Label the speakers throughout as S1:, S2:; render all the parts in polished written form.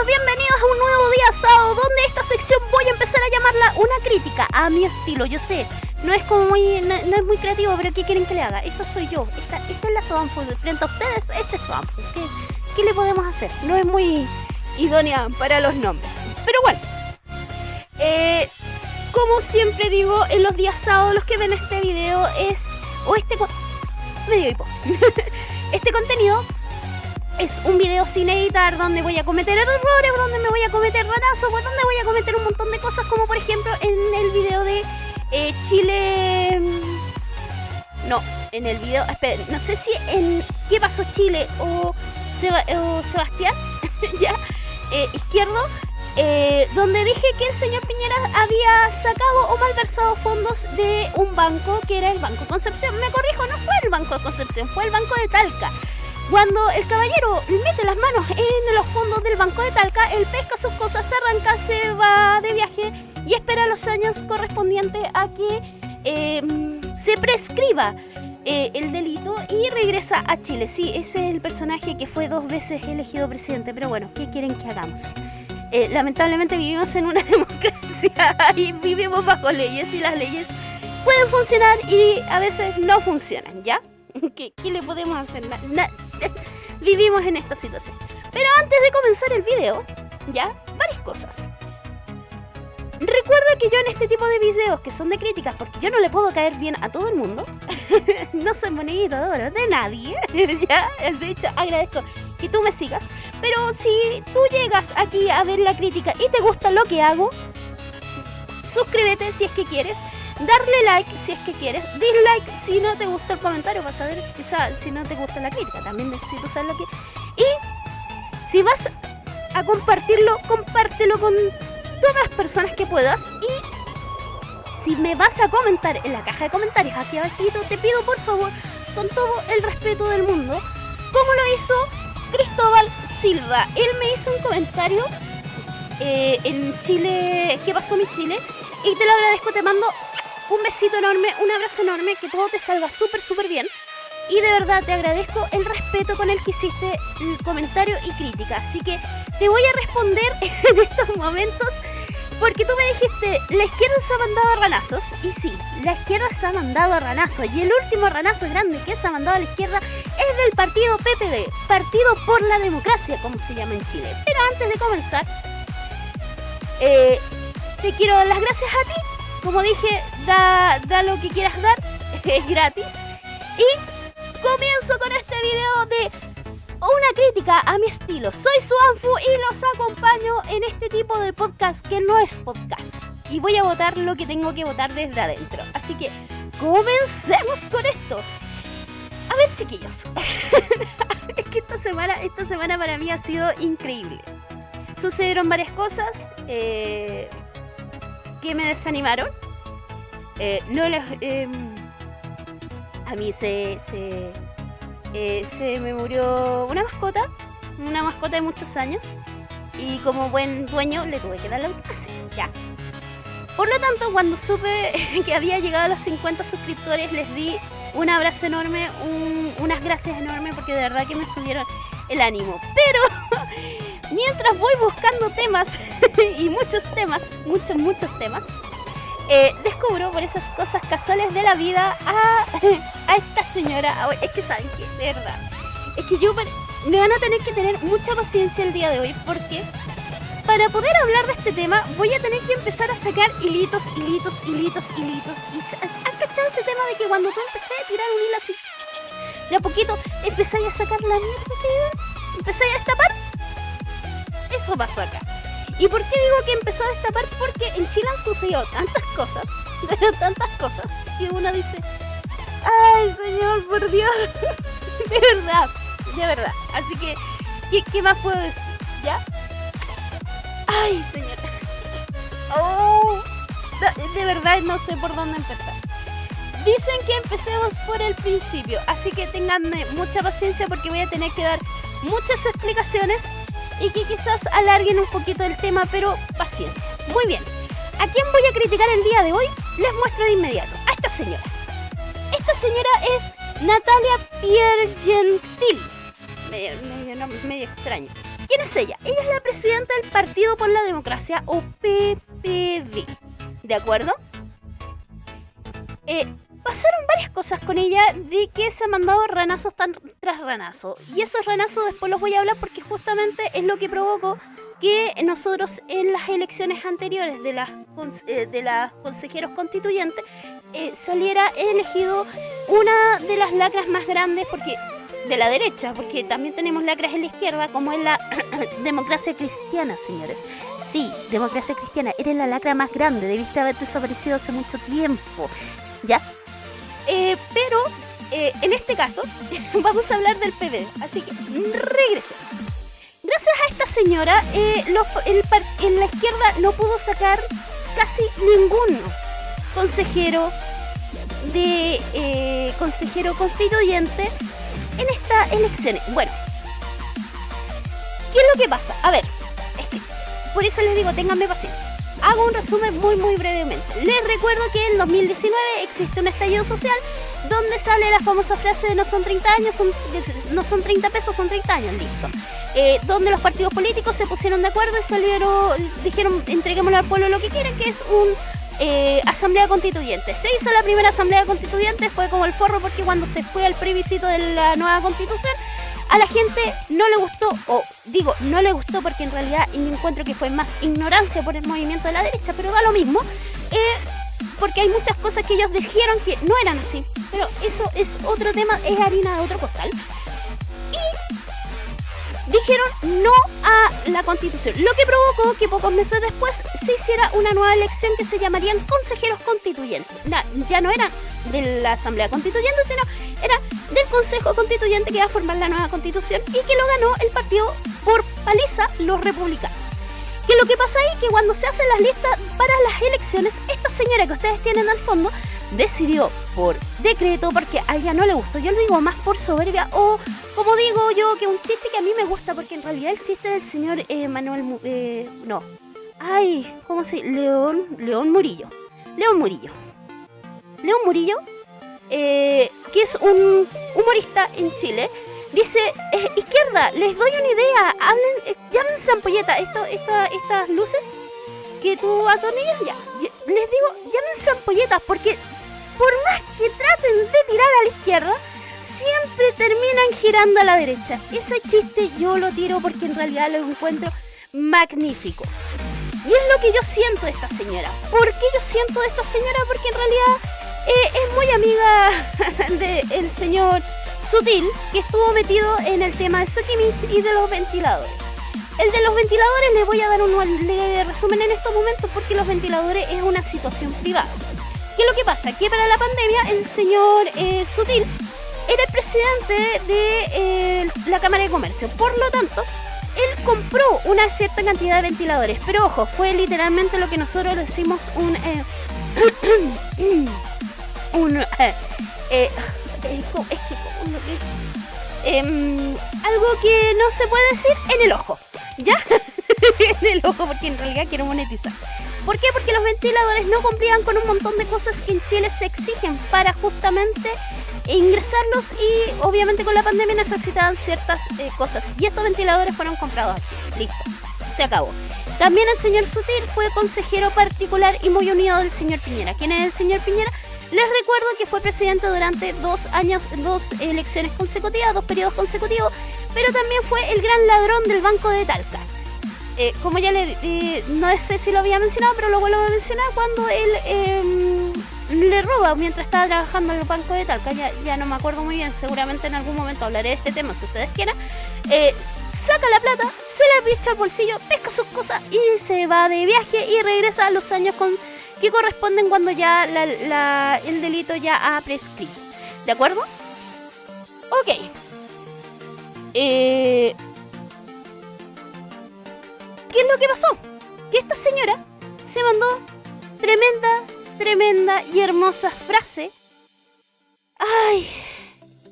S1: chicos, bienvenidos a un nuevo día sábado, donde esta sección voy a empezar a llamarla una crítica a mi estilo. Yo sé, no es como muy, no es muy creativo, pero ¿qué quieren que le haga? Esa soy yo, esta es la Swampfood. Frente a ustedes, este es Swampfood. ¿Qué le podemos hacer? No es muy idónea para los nombres, pero bueno. Como siempre digo, en los días sábados los que ven este video este contenido es un video sin editar, donde voy a cometer errores, donde me voy a cometer ranazos, donde voy a cometer un montón de cosas, como por ejemplo en el video de Chile. No, en el video, esperen, no sé si en ¿Qué pasó Chile? o Sebastián, ya, Izquierdo, donde dije que el señor Piñera había sacado o malversado fondos de un banco que era el Banco Concepción. Me corrijo, no fue el Banco Concepción, fue el Banco de Talca. Cuando el caballero mete las manos en los fondos del Banco de Talca, él pesca sus cosas, se arranca, se va de viaje y espera los años correspondientes a que se prescriba el delito y regresa a Chile. Sí, ese es el personaje que fue 2 veces elegido presidente, pero bueno, ¿qué quieren que hagamos? Lamentablemente vivimos en una democracia y vivimos bajo leyes, y las leyes pueden funcionar y a veces no funcionan, ¿ya? ¿Qué le podemos hacer? Vivimos en esta situación. Pero antes de comenzar el video, ya, varias cosas. Recuerda que yo en este tipo de videos que son de críticas, porque yo no le puedo caer bien a todo el mundo, no soy monedito de oro de nadie, ya, de hecho agradezco que tú me sigas, pero si tú llegas aquí a ver la crítica y te gusta lo que hago, suscríbete si es que quieres, darle like si es que quieres, dislike si no te gusta el comentario, para saber quizás si no te gusta la crítica, también necesito saber lo que... Y si vas a compartirlo, compártelo con todas las personas que puedas, y si me vas a comentar en la caja de comentarios aquí abajito, te pido por favor, con todo el respeto del mundo, como lo hizo Cristóbal Silva. Él me hizo un comentario en Chile, ¿qué pasó mi Chile? Y te lo agradezco, te mando un besito enorme, un abrazo enorme, que todo te salga súper bien. Y de verdad te agradezco el respeto con el que hiciste el comentario y crítica. Así que te voy a responder en estos momentos, porque tú me dijiste, la izquierda se ha mandado a ranazos. Y sí, la izquierda se ha mandado a ranazos. Y el último ranazo grande que se ha mandado a la izquierda es del partido PPD, Partido por la Democracia, como se llama en Chile. Pero antes de comenzar, te quiero dar las gracias a ti. Como dije, da lo que quieras dar, es gratis. Y comienzo con este video de una crítica a mi estilo. Soy Swampfood y los acompaño en este tipo de podcast que no es podcast. Y voy a votar lo que tengo que votar desde adentro. Así que comencemos con esto. A ver, chiquillos. Es que esta semana para mí ha sido increíble. Sucedieron varias cosas que me desanimaron. A mí se me murió una mascota de muchos años, y como buen dueño le tuve que dar la eutanasia, ya. Por lo tanto, cuando supe que había llegado a los 50 suscriptores, les di un abrazo enorme, unas gracias enormes, porque de verdad que me subieron el ánimo. Pero mientras voy buscando temas y muchos temas, descubro por esas cosas casuales de la vida a esta señora. Es que saben que, de verdad, es que me van a tener que tener mucha paciencia el día de hoy, porque para poder hablar de este tema voy a tener que empezar a sacar hilitos. Y ¿has cachado ese tema de que cuando tú empecé a tirar un hilo así, de a poquito empezáis a sacar la mierda que empezáis a destapar? Eso pasó acá. ¿Y por qué digo que empezó a destapar? Porque en Chile han sucedido tantas cosas, que uno dice, ay, señor, por Dios, de verdad. Así que, ¿qué más puedo decir? ¿Ya? Ay, señor. Oh, de verdad no sé por dónde empezar. Dicen que empecemos por el principio, así que tenganme mucha paciencia, porque voy a tener que dar muchas explicaciones y que quizás alarguen un poquito el tema, pero paciencia. Muy bien, ¿a quién voy a criticar el día de hoy? Les muestro de inmediato a esta señora. Esta señora es Natalia Piergentili. Medio extraño. ¿Quién es ella? Ella es la presidenta del Partido por la Democracia, o PPD, ¿de acuerdo? Pasaron varias cosas con ella de que se han mandado ranazos tras ranazo. Y esos ranazos después los voy a hablar porque justamente es lo que provocó que nosotros en las elecciones anteriores de las consejeros constituyentes saliera elegido una de las lacras más grandes de la derecha, porque también tenemos lacras en la izquierda, como es la democracia cristiana, señores. Sí, democracia cristiana, eres la lacra más grande, debiste haber desaparecido hace mucho tiempo, ¿ya? Pero en este caso vamos a hablar del PPD, así que regresemos. Gracias a esta señora, en la izquierda no pudo sacar casi ningún consejero constituyente en estas elecciones. Bueno, ¿qué es lo que pasa? A ver, es que por eso les digo, ténganme paciencia. Hago un resumen muy brevemente. Les recuerdo que en 2019 existe un estallido social donde sale la famosa frase de no son 30 años, no son 30 pesos, son 30 años, listo. Donde los partidos políticos se pusieron de acuerdo y dijeron, entreguémosle al pueblo lo que quieren, que es asamblea constituyente. Se hizo la primera asamblea constituyente, fue como el forro, porque cuando se fue al plebiscito de la nueva constitución, a la gente no le gustó, no le gustó porque en realidad encuentro que fue más ignorancia por el movimiento de la derecha, pero da lo mismo, porque hay muchas cosas que ellos dijeron que no eran así, pero eso es otro tema, es harina de otro costal. Y dijeron no a la constitución, lo que provocó que pocos meses después se hiciera una nueva elección que se llamarían consejeros constituyentes. Ya no eran de la asamblea constituyente, sino era del consejo constituyente que iba a formar la nueva constitución y que lo ganó el partido por paliza, los republicanos. Que lo que pasa ahí es que cuando se hacen las listas para las elecciones, esta señora que ustedes tienen al fondo decidió por decreto, porque a ella no le gustó, yo lo digo más por soberbia, o como digo yo, que un chiste que a mí me gusta, porque en realidad el chiste del señor León Murillo, que es un humorista en Chile, dice, izquierda, les doy una idea, llámense ampolleta, estas luces que tú atornillas, les digo, llámense ampolletas, porque por más que traten de tirar a la izquierda, siempre terminan girando a la derecha. Ese chiste yo lo tiro porque en realidad lo encuentro magnífico. Y es lo que yo siento de esta señora. ¿Por qué yo siento de esta señora? Porque en realidad es muy amiga del señor Sutil, que estuvo metido en el tema de Sokimich y de los ventiladores. El de los ventiladores les voy a dar un leve resumen en estos momentos, porque los ventiladores es una situación privada. ¿Qué es lo que pasa? Que para la pandemia el señor Sutil era el presidente de la Cámara de Comercio. Por lo tanto, él compró una cierta cantidad de ventiladores. Pero ojo, fue literalmente lo que nosotros decimos algo que no se puede decir en el ojo, ¿ya? En el ojo, porque en realidad quiero monetizar. ¿Por qué? Porque los ventiladores no cumplían con un montón de cosas que en Chile se exigen para justamente ingresarlos, y obviamente con la pandemia necesitaban ciertas cosas, y estos ventiladores fueron comprados aquí. Listo, se acabó. También el señor Sutil fue consejero particular y muy unido del señor Piñera. ¿Quién es el señor Piñera? Les recuerdo que fue presidente durante 2 años, 2 elecciones consecutivas, 2 periodos consecutivos, pero también fue el gran ladrón del Banco de Talca. Como ya no sé si lo había mencionado, pero lo vuelvo a mencionar, cuando él le roba mientras estaba trabajando en el Banco de Talca, ya no me acuerdo muy bien, seguramente en algún momento hablaré de este tema si ustedes quieran. Saca la plata, se la echa al bolsillo, pesca sus cosas y se va de viaje y regresa a los años que corresponden cuando ya el delito ya ha prescrito. ¿De acuerdo? Ok. ¿Qué es lo que pasó? Que esta señora se mandó tremenda y hermosa frase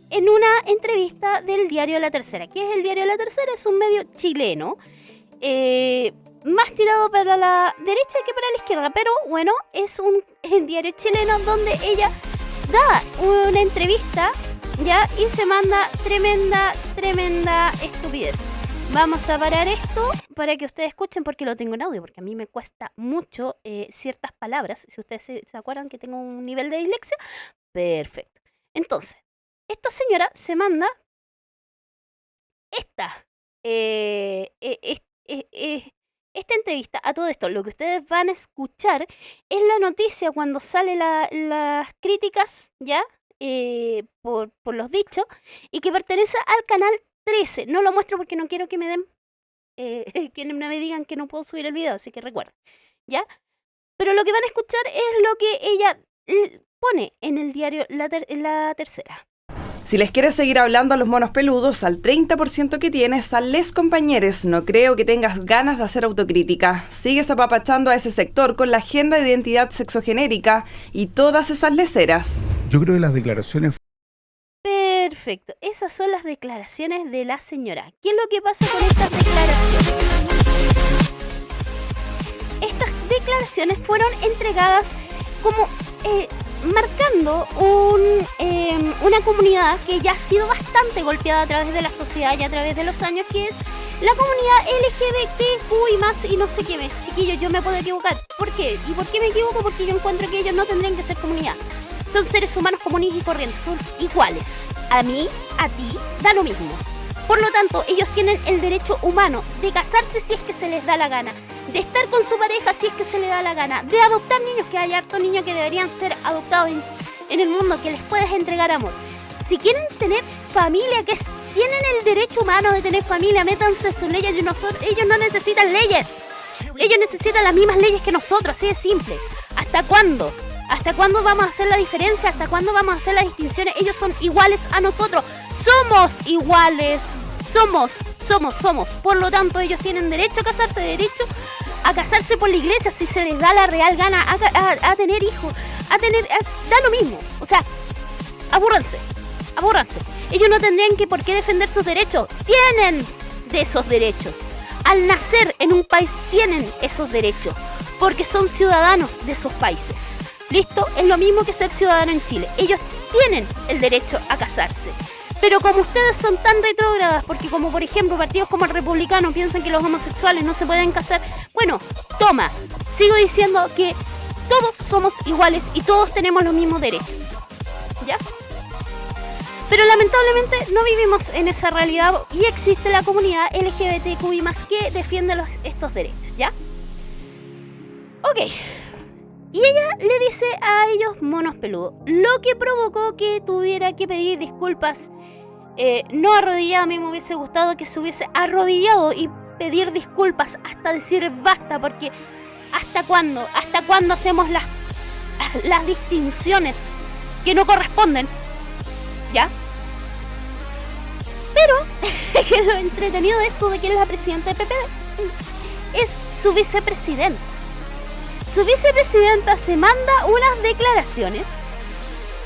S1: en una entrevista del diario La Tercera. ¿Qué es el diario La Tercera? Es un medio chileno, más tirado para la derecha que para la izquierda, pero bueno, es un diario chileno donde ella da una entrevista, ¿ya? Y se manda tremenda estupidez. Vamos a parar esto para que ustedes escuchen porque lo tengo en audio, porque a mí me cuesta mucho ciertas palabras. Si ustedes se acuerdan que tengo un nivel de dislexia, perfecto. Entonces, esta señora se manda esta, esta entrevista. A todo esto, lo que ustedes van a escuchar es la noticia cuando sale las críticas, ¿ya? Por los dichos, y que pertenece al canal 13. No lo muestro porque no quiero que me den, que no me digan que no puedo subir el video, así que recuerden, ¿ya? Pero lo que van a escuchar es lo que ella pone en el diario La Tercera.
S2: Si les quieres seguir hablando a los monos peludos, al 30% que tienes, a les compañeros, no creo que tengas ganas de hacer autocrítica. Sigues apapachando a ese sector con la agenda de identidad sexogenérica y todas esas leceras.
S3: Yo creo que las declaraciones...
S1: Perfecto, esas son las declaraciones de la señora. ¿Qué es lo que pasa con estas declaraciones? Estas declaraciones fueron entregadas como marcando una comunidad que ya ha sido bastante golpeada a través de la sociedad y a través de los años, que es la comunidad LGBTQ y más y no sé qué. Chiquillos, yo me puedo equivocar. ¿Por qué? ¿Y por qué me equivoco? Porque yo encuentro que ellos no tendrían que ser comunidad. Son seres humanos comunes y corrientes, son iguales. A mí, a ti, da lo mismo. Por lo tanto, ellos tienen el derecho humano de casarse si es que se les da la gana, de estar con su pareja si es que se les da la gana, de adoptar niños, que hay hartos niños que deberían ser adoptados en el mundo, que les puedes entregar amor. Si quieren tener familia, tienen el derecho humano de tener familia, métanse sus leyes. Ellos no necesitan leyes. Ellos necesitan las mismas leyes que nosotros, así de simple. ¿Hasta cuándo? ¿Hasta cuándo vamos a hacer la diferencia? ¿Hasta cuándo vamos a hacer las distinciones? Ellos son iguales a nosotros. Somos iguales. Somos. Por lo tanto, ellos tienen derecho a casarse por la iglesia si se les da la real gana, a tener hijos, da lo mismo. O sea, abúrranse. Ellos no tendrían por qué defender sus derechos. Tienen de esos derechos. Al nacer en un país tienen esos derechos, porque son ciudadanos de esos países. ¿Listo? Es lo mismo que ser ciudadano en Chile. Ellos tienen el derecho a casarse. Pero como ustedes son tan retrógradas, porque como por ejemplo partidos como el Republicano piensan que los homosexuales no se pueden casar, bueno, toma, sigo diciendo que todos somos iguales y todos tenemos los mismos derechos, ¿ya? Pero lamentablemente no vivimos en esa realidad y existe la comunidad LGBTQI+, que defiende estos derechos, ¿ya? Ok. Y ella le dice a ellos monos peludos, lo que provocó que tuviera que pedir disculpas, no arrodillada. A mí me hubiese gustado que se hubiese arrodillado y pedir disculpas hasta decir basta, porque ¿hasta cuándo hacemos las distinciones que no corresponden? ¿Ya? Pero lo entretenido de esto de que es la presidenta del PPD es su vicepresidenta. Su vicepresidenta se manda unas declaraciones,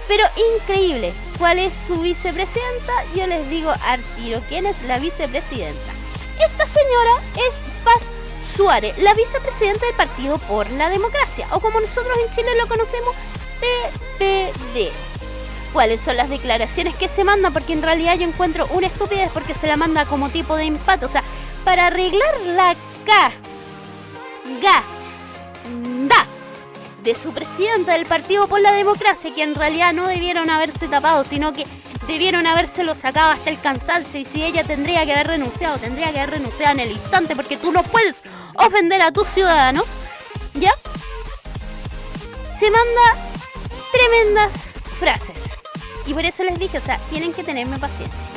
S1: pero increíble. ¿Cuál es su vicepresidenta? Yo les digo al tiro quién es la vicepresidenta. Esta señora es Paz Suárez, la vicepresidenta del Partido por la Democracia, o como nosotros en Chile lo conocemos, PPD. ¿Cuáles son las declaraciones que se mandan? Porque en realidad yo encuentro una estupidez, porque se la manda como tipo de empate. O sea, para arreglar la de su presidenta del Partido por la Democracia, que en realidad no debieron haberse tapado, sino que debieron habérselo sacado hasta el cansancio. Y si ella tendría que haber renunciado en el instante, porque tú no puedes ofender a tus ciudadanos, ¿ya? Se manda tremendas frases. Y por eso les dije, o sea, tienen que tenerme paciencia.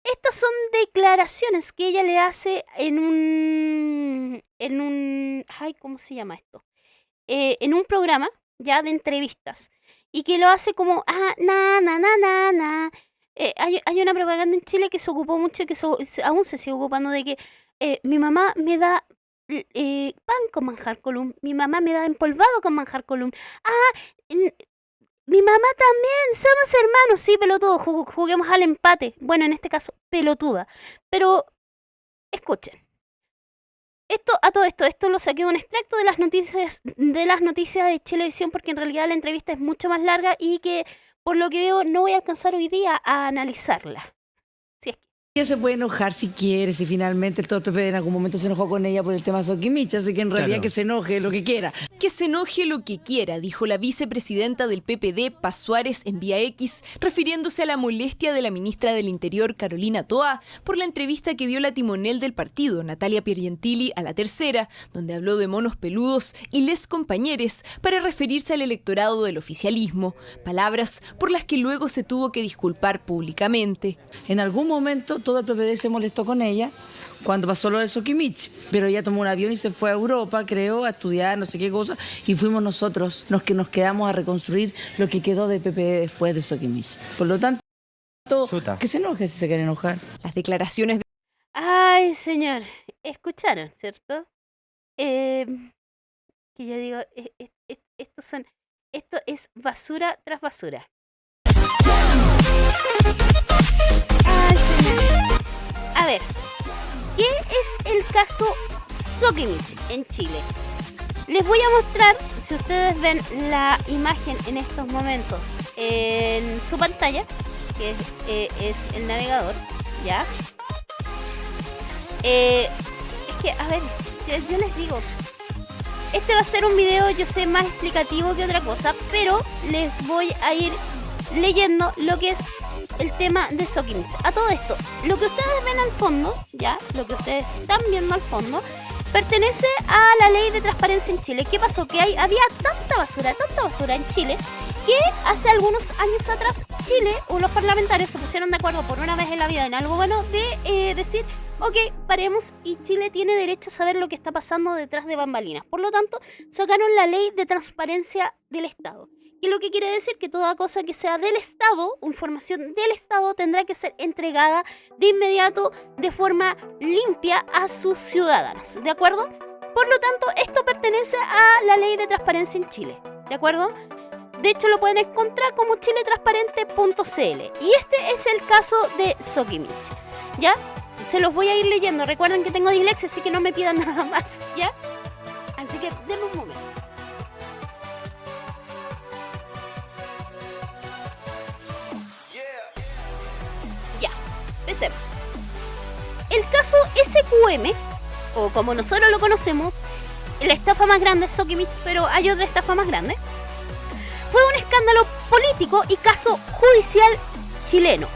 S1: Estas son declaraciones que ella le hace en un ay, ¿cómo se llama esto? En un programa ya de entrevistas, y que lo hace como hay una propaganda en Chile que se ocupó mucho y que aún se sigue ocupando, de que mi mamá me da pan con manjar column, mi mamá me da empolvado con manjar column, mi mamá también, somos hermanos, sí, pelotudo, juguemos al empate. Bueno, en este caso, pelotuda. Pero, escuchen. Esto lo saqué de un extracto de las noticias de Chilevisión, porque en realidad la entrevista es mucho más larga y que, por lo que veo, no voy a alcanzar hoy día a analizarla. Si es que
S3: Ella se puede enojar si quiere, si finalmente todo el PP en algún momento se enojó con ella por el tema Soquimich, así que en realidad que se enoje lo que quiera.
S4: Que se enoje lo que quiera, dijo la vicepresidenta del PPD, Paz Suárez, en vía X, refiriéndose a la molestia de la ministra del Interior, Carolina Toá, por la entrevista que dio la timonel del partido, Natalia Piergentili, a La Tercera, donde habló de monos peludos y les compañeres para referirse al electorado del oficialismo, palabras por las que luego se tuvo que disculpar públicamente.
S3: En algún momento todo el PPD se molestó con ella cuando pasó lo de Soquimich, pero ella tomó un avión y se fue a Europa, creo, a estudiar no sé qué cosa, y fuimos nosotros los que nos quedamos a reconstruir lo que quedó de PPD después de Soquimich. Por lo tanto, que se enoje si se quiere enojar.
S4: Las declaraciones de...
S1: Ay, señor, escucharon, ¿cierto? Que yo digo, esto es basura tras basura. Ay, señor. A ver, ¿qué es el caso Soquimich en Chile? Les voy a mostrar, si ustedes ven la imagen en estos momentos en su pantalla, que es el navegador, ¿ya? Es que, a ver, yo les digo, este va a ser un video, yo sé, más explicativo que otra cosa, pero les voy a ir leyendo lo que es el tema de Soquimich. A todo esto, lo que ustedes ven al fondo, ya, lo que ustedes están viendo al fondo, pertenece a la ley de transparencia en Chile. ¿Qué pasó? Que había tanta basura en Chile, que hace algunos años atrás Chile o los parlamentarios se pusieron de acuerdo por una vez en la vida en algo bueno de decir, ok, paremos y Chile tiene derecho a saber lo que está pasando detrás de bambalinas. Por lo tanto, sacaron la ley de transparencia del Estado. Y lo que quiere decir que toda cosa que sea del Estado, información del Estado, tendrá que ser entregada de inmediato, de forma limpia a sus ciudadanos, ¿de acuerdo? Por lo tanto, esto pertenece a la ley de transparencia en Chile, ¿de acuerdo? De hecho, lo pueden encontrar como chiletransparente.cl. Y este es el caso de Soquimich, ¿ya? Se los voy a ir leyendo. Recuerden que tengo dislexia, así que no me pidan nada más, ¿ya? Así que denme un momento. Ya, empecemos. El caso SQM, o como nosotros lo conocemos, la estafa más grande es Soquimich, pero hay otra estafa más grande. Fue un escándalo político y caso judicial chileno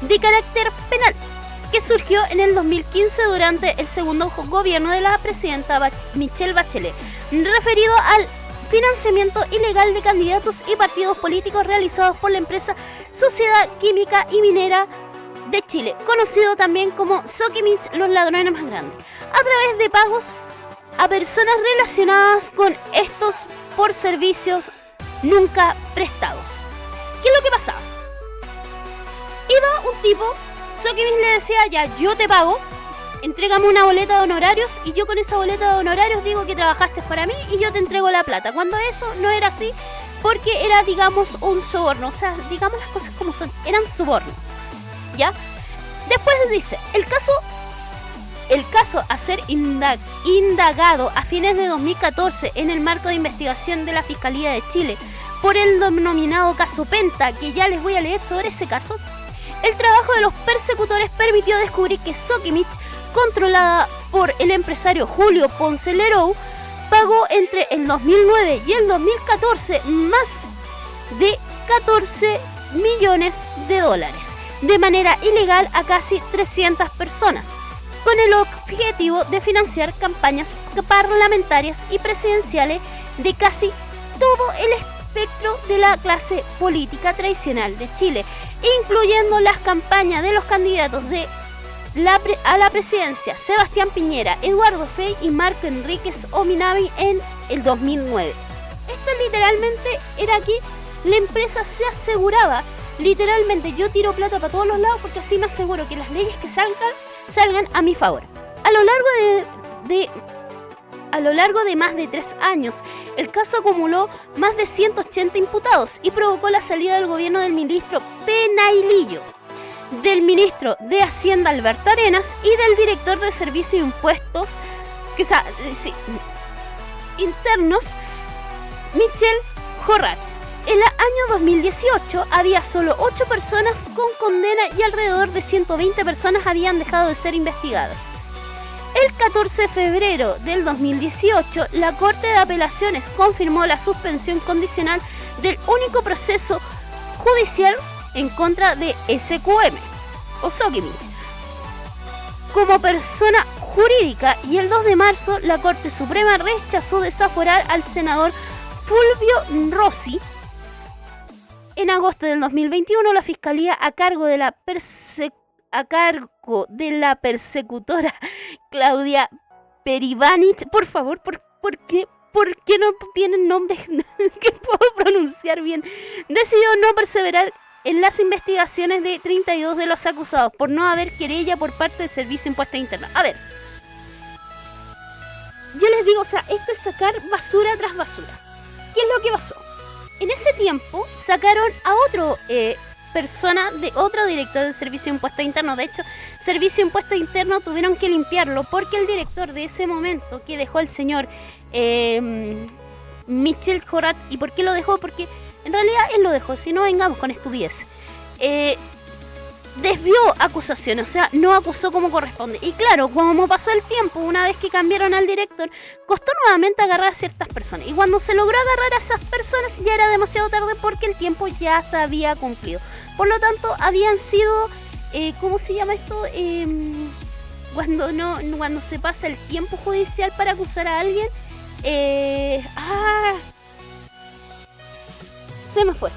S1: de carácter penal que surgió en el 2015 durante el segundo gobierno de la presidenta Michelle Bachelet, referido al financiamiento ilegal de candidatos y partidos políticos realizados por la empresa Sociedad Química y Minera de Chile, conocido también como Soquimich, los ladrones más grandes, a través de pagos a personas relacionadas con estos por servicios nunca prestados. ¿Qué es lo que pasaba? Iba un tipo, Soquimich le decía, ya, yo te pago, entrégame una boleta de honorarios y yo con esa boleta de honorarios digo que trabajaste para mí y yo te entrego la plata. Cuando eso no era así, porque era, digamos, un soborno. O sea, digamos las cosas como son, eran sobornos, ¿ya? Después dice, el caso a ser indagado a fines de 2014 en el marco de investigación de la Fiscalía de Chile por el denominado caso Penta, que ya les voy a leer sobre ese caso. El trabajo de los persecutores permitió descubrir que Soquimich, controlada por el empresario Julio Ponce Lerou, pagó entre el 2009 y el 2014 más de 14 millones de dólares de manera ilegal a casi 300 personas, con el objetivo de financiar campañas parlamentarias y presidenciales de casi todo el espectro de la clase política tradicional de Chile, incluyendo las campañas de los candidatos a la presidencia Sebastián Piñera, Eduardo Frei y Marco Enríquez Ominami en el 2009. Esto literalmente era que la empresa se aseguraba, literalmente, yo tiro plata para todos los lados porque así me aseguro que las leyes que salgan a mi favor. A lo largo de más de 3 años, el caso acumuló más de 180 imputados y provocó la salida del gobierno del ministro Penailillo, del ministro de Hacienda Alberto Arenas y del director de Servicios e Impuestos Internos Michel Jorrat. En el año 2018 había solo 8 personas con condena y alrededor de 120 personas habían dejado de ser investigadas. El 14 de febrero del 2018, la Corte de Apelaciones confirmó la suspensión condicional del único proceso judicial en contra de SQM o Sokimich como persona jurídica, y el 2 de marzo la Corte Suprema rechazó desaforar al senador Fulvio Rossi. En agosto del 2021, la Fiscalía a cargo de la persecutora Claudia Perivanich, por favor, ¿por qué no tienen nombres que puedo pronunciar bien? Decidió no perseverar en las investigaciones de 32 de los acusados por no haber querella por parte del Servicio de Impuestos Internos. A ver, yo les digo, o sea, esto es sacar basura tras basura. ¿Qué es lo que pasó? En ese tiempo sacaron a otro otro director del Servicio de Impuestos Internos. De hecho, Servicio de Impuestos Internos tuvieron que limpiarlo porque el director de ese momento que dejó el señor Michel Jorat. ¿Y por qué lo dejó? Porque en realidad él lo dejó, si no vengamos con estupidez. Desvió acusaciones, o sea, no acusó como corresponde. Y claro, como pasó el tiempo, una vez que cambiaron al director, costó nuevamente agarrar a ciertas personas. Y cuando se logró agarrar a esas personas ya era demasiado tarde porque el tiempo ya se había cumplido. Por lo tanto, habían sido, ¿cómo se llama esto? Cuando se pasa el tiempo judicial para acusar a alguien. Se me fue.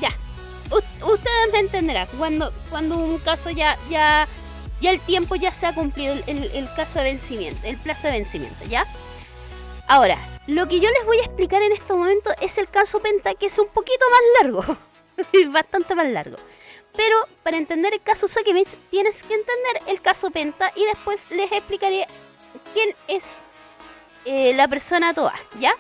S1: Ya. Ustedes me entenderán. Cuando un caso ya el tiempo ya se ha cumplido, el caso de vencimiento, el plazo de vencimiento, ¿ya? Ahora, lo que yo les voy a explicar en este momento es el caso Penta, que es un poquito más largo. Bastante más largo. Pero para entender el caso Sokimich tienes que entender el caso Penta y después les explicaré quién es la persona Toa, ¿ya?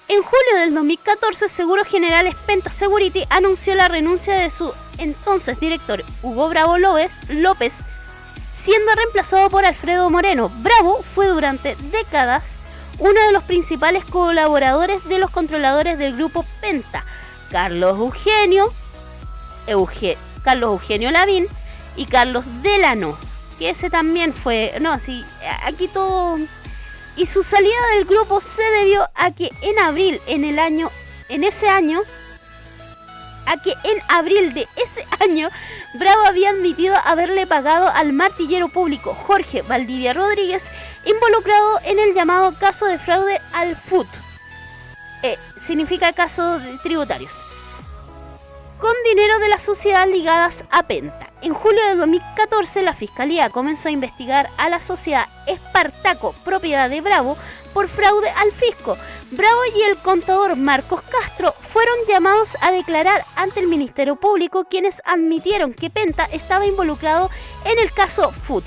S1: En julio del 2014, Seguros Generales Penta Security anunció la renuncia de su entonces director Hugo Bravo López, siendo reemplazado por Alfredo Moreno. Bravo fue durante décadas uno de los principales colaboradores de los controladores del grupo Penta, Carlos Eugenio Lavín y Carlos Delano, que ese también fue, aquí todo. Y su salida del grupo se debió a que en abril de ese año, Bravo había admitido haberle pagado al martillero público Jorge Valdivia Rodríguez, involucrado en el llamado caso de fraude al FUT. Significa caso de tributarios. Con dinero de las sociedades ligadas a Penta. En julio de 2014, la Fiscalía comenzó a investigar a la sociedad Espartaco, propiedad de Bravo, por fraude al fisco. Bravo y el contador Marcos Castro fueron llamados a declarar ante el Ministerio Público, quienes admitieron que Penta estaba involucrado en el caso FUT.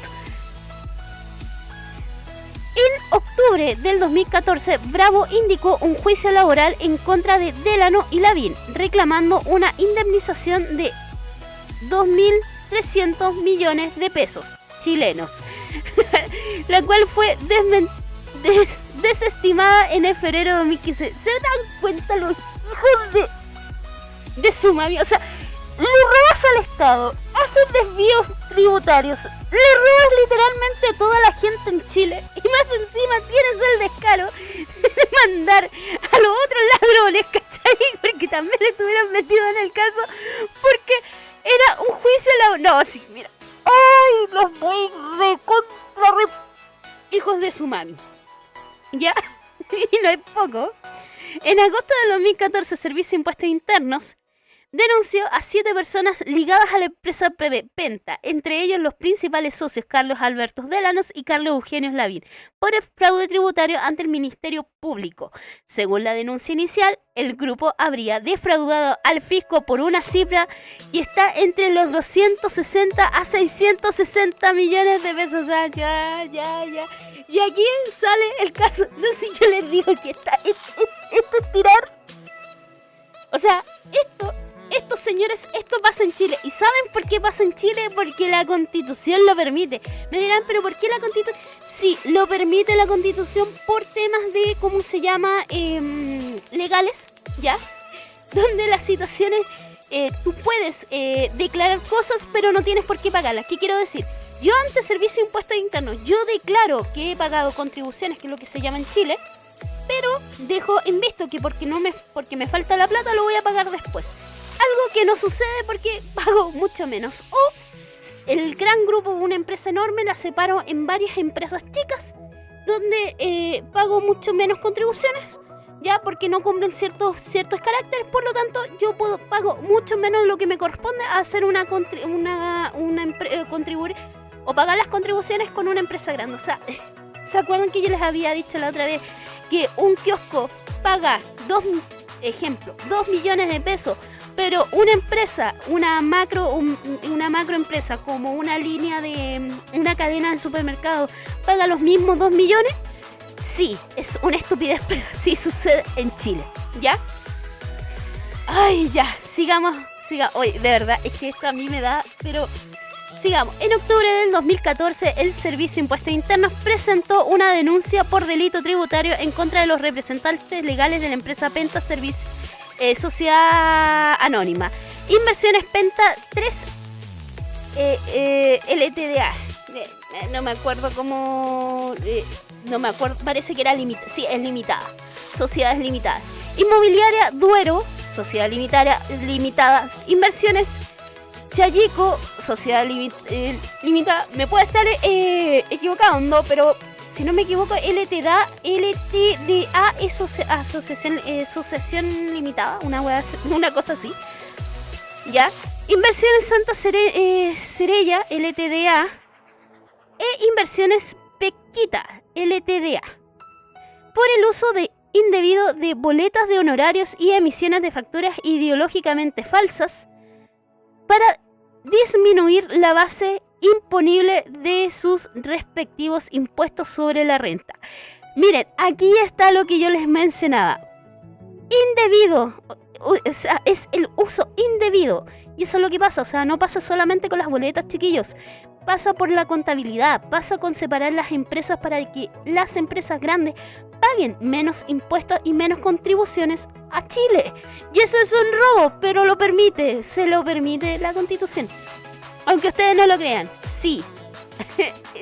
S1: En octubre del 2014, Bravo indicó un juicio laboral en contra de Delano y Lavín, reclamando una indemnización de 2.300 millones de pesos chilenos, la cual fue desestimada en febrero de 2015. ¿Se dan cuenta los hijos de su mami? O sea, le robas al Estado, haces desvíos tributarios, le robas literalmente a toda la gente en Chile y más encima tienes el descaro de mandar a los otros ladrones, ¿cachai? Porque también estuvieron metidos en el caso porque era un juicio no, sí, mira. ¡Ay! Los voy hijos de su mami. ¿Ya? Y no es poco. En agosto del 2014, Servicio de Impuestos Internos denunció a 7 personas ligadas a la empresa Penta, entre ellos los principales socios Carlos Alberto Delanos y Carlos Eugenio Lavín, por el fraude tributario ante el Ministerio Público. Según la denuncia inicial, el grupo habría defraudado al fisco por una cifra que está entre los 260 a 660 millones de pesos. O sea, ya. Y aquí sale el caso. No sé, yo les digo que esto es tirar. O sea, esto es estos señores, esto pasa en Chile. ¿Y saben por qué pasa en Chile? Porque la Constitución lo permite. Me dirán, ¿pero por qué la Constitución? Sí, lo permite la Constitución por temas de, ¿cómo se llama? Legales, ¿ya? Donde las situaciones, tú puedes declarar cosas, pero no tienes por qué pagarlas. ¿Qué quiero decir? Yo ante Servicio de Impuestos Internos, yo declaro que he pagado contribuciones, que es lo que se llama en Chile, pero dejo en visto que porque me falta la plata lo voy a pagar después. Algo que no sucede porque pago mucho menos. O el gran grupo, una empresa enorme, la separo en varias empresas chicas donde pago mucho menos contribuciones, ya porque no cumplen ciertos caracteres. Por lo tanto, yo pago mucho menos de lo que me corresponde a hacer contribuir o pagar las contribuciones con una empresa grande. O sea, ¿se acuerdan que yo les había dicho la otra vez que un kiosco paga 2 millones de pesos, pero una empresa, una macroempresa como una línea de una cadena de supermercados paga los mismos 2 millones? Sí, es una estupidez, pero sí sucede en Chile, ¿ya? Ay, ya, sigamos. Oye, de verdad, es que esto a mí me da, pero... Sigamos. En octubre del 2014, el Servicio de Impuestos Internos presentó una denuncia por delito tributario en contra de los representantes legales de la empresa Penta Service, Sociedad Anónima. Inversiones Penta 3 LTDA. No me acuerdo cómo... no me acuerdo, parece que era limitada. Sí, es limitada. Sociedades limitadas. Inmobiliaria Duero, Sociedad Limitada. Inversiones Chayico, Sociedad Limitada. Me puedo estar equivocando, pero si no me equivoco, LTDA es Asociación Limitada, una cosa así, ¿ya? Inversiones Santa Cerella, LTDA, e Inversiones Pequita, LTDA, por el uso indebido de boletas de honorarios y emisiones de facturas ideológicamente falsas para disminuir la base imponible de sus respectivos impuestos sobre la renta. Miren, aquí está lo que yo les mencionaba. Indebido, o sea, es el uso indebido. Y eso es lo que pasa, o sea, no pasa solamente con las boletas, chiquillos. Pasa por la contabilidad, pasa con separar las empresas para que las empresas grandes paguen menos impuestos y menos contribuciones a Chile. Y eso es un robo, pero se lo permite la Constitución. Aunque ustedes no lo crean, sí.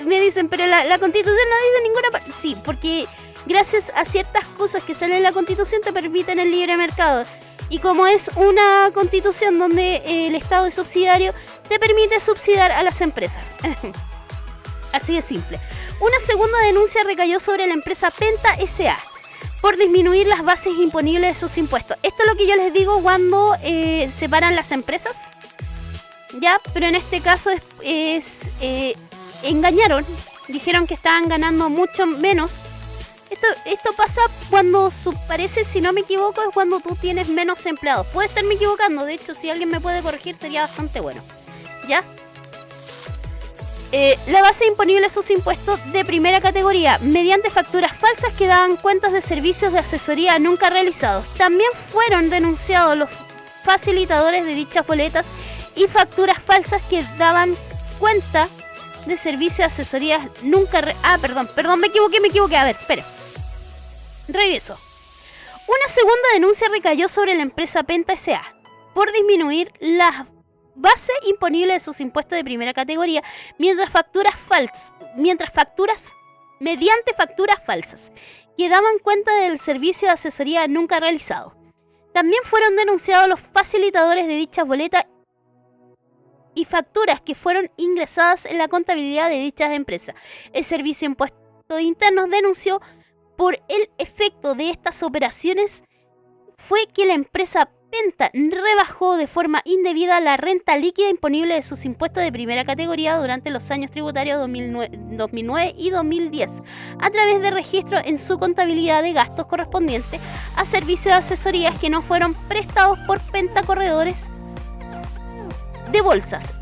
S1: Me dicen, pero la Constitución no dice ninguna parte. Sí, porque gracias a ciertas cosas que salen en la Constitución te permiten el libre mercado. Y como es una Constitución donde el Estado es subsidiario, te permite subsidiar a las empresas. Así de simple. Una segunda denuncia recayó sobre la empresa Penta S.A. por disminuir las bases imponibles de sus impuestos. Esto es lo que yo les digo cuando separan las empresas, ¿ya? Pero en este caso engañaron, dijeron que estaban ganando mucho menos. Esto pasa cuando parece, si no me equivoco, es cuando tú tienes menos empleados. Puede estarme equivocando, de hecho, si alguien me puede corregir sería bastante bueno, ¿ya? La base imponible de sus impuestos de primera categoría mediante facturas falsas que daban cuentas de servicios de asesoría nunca realizados. También fueron denunciados los facilitadores de dichas boletas y facturas falsas que daban cuenta de servicios de asesoría nunca perdón, me equivoqué, a ver, espera. Regreso. Una segunda denuncia recayó sobre la empresa Penta S.A. por disminuir las base imponible de sus impuestos de primera categoría mediante facturas falsas que daban cuenta del servicio de asesoría nunca realizado. También fueron denunciados los facilitadores de dichas boletas y facturas que fueron ingresadas en la contabilidad de dichas empresas. El Servicio de Impuestos Internos denunció por el efecto de estas operaciones fue que la empresa Penta rebajó de forma indebida la renta líquida imponible de sus impuestos de primera categoría durante los años tributarios 2009 y 2010 a través de registros en su contabilidad de gastos correspondientes a servicios de asesorías que no fueron prestados por Penta Corredores de Bolsas,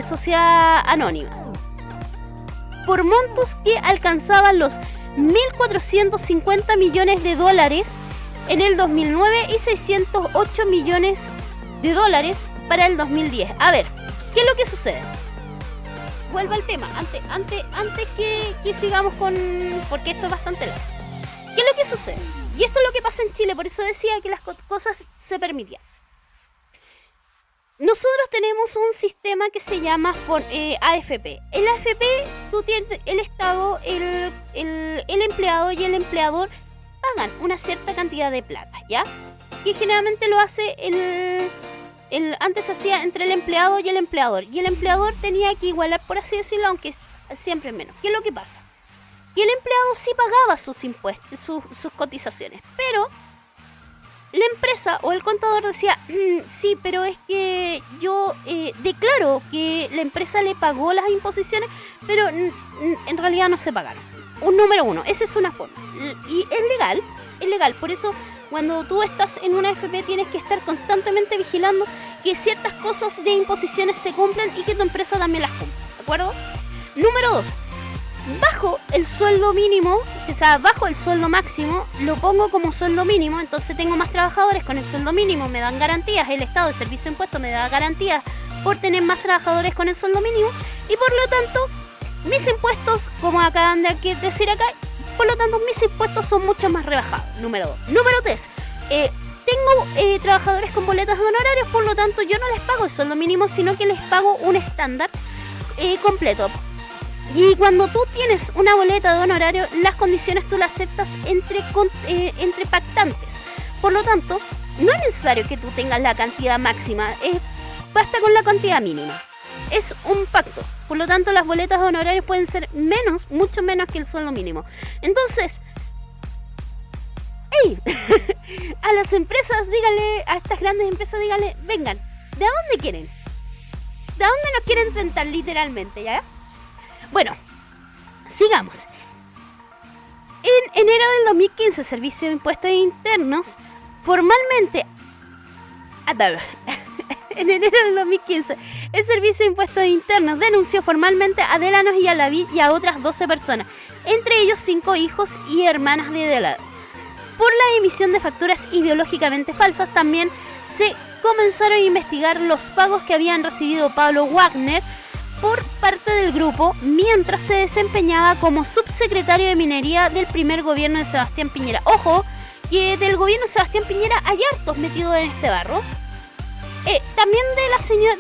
S1: Sociedad Anónima, por montos que alcanzaban los $1.450 millones en el 2009 y $608 millones de dólares para el 2010. A ver, ¿qué es lo que sucede? Vuelvo al tema, antes que sigamos con... porque esto es bastante largo. ¿Qué es lo que sucede? Y esto es lo que pasa en Chile, por eso decía que las cosas se permitían. Nosotros tenemos un sistema que se llama AFP. El AFP, tú tienes el Estado, el empleado y el empleador pagan una cierta cantidad de plata, ¿ya? Que generalmente lo hace antes se hacía entre el empleado y el empleador. Y el empleador tenía que igualar, por así decirlo, aunque siempre menos. ¿Qué es lo que pasa? Y el empleado sí pagaba sus impuestos, sus cotizaciones, pero la empresa o el contador decía, sí, pero es que yo declaro que la empresa le pagó las imposiciones, pero en realidad no se pagaron. Número uno, esa es una forma. Y es legal, por eso cuando tú estás en una AFP tienes que estar constantemente vigilando que ciertas cosas de imposiciones se cumplan y que tu empresa también las cumpla, ¿de acuerdo? Número dos, bajo el sueldo mínimo, o sea, bajo el sueldo máximo, lo pongo como sueldo mínimo, entonces tengo más trabajadores con el sueldo mínimo, me dan garantías, el Estado de Servicio de Impuestos me da garantías por tener más trabajadores con el sueldo mínimo, y por lo tanto, mis impuestos, como acaban de decir acá, por lo tanto, mis impuestos son mucho más rebajados, número 2. Número 3, tengo trabajadores con boletas de honorarios, por lo tanto, yo no les pago el sueldo mínimo, sino que les pago un estándar completo. Y cuando tú tienes una boleta de honorario, las condiciones tú las aceptas entre pactantes. Por lo tanto, no es necesario que tú tengas la cantidad máxima, basta con la cantidad mínima. Es un pacto. Por lo tanto, las boletas de honorarios pueden ser menos, mucho menos que el sueldo mínimo. Entonces, ¡ey! A las empresas, díganle, a estas grandes empresas, díganle, vengan, ¿de dónde quieren? ¿De dónde nos quieren sentar literalmente, ya? Bueno, sigamos. En enero del 2015, el Servicio de Impuestos Internos formalmente... En enero del 2015, el Servicio de Impuestos Internos denunció formalmente a Delanos y a Lavín y a otras 12 personas, entre ellos 5 hijos y hermanas de Delanos, por la emisión de facturas ideológicamente falsas. También se comenzaron a investigar los pagos que habían recibido Pablo Wagner por parte del grupo mientras se desempeñaba como subsecretario de Minería del primer gobierno de Sebastián Piñera. Ojo, que del gobierno de Sebastián Piñera hay hartos metidos en este barro. También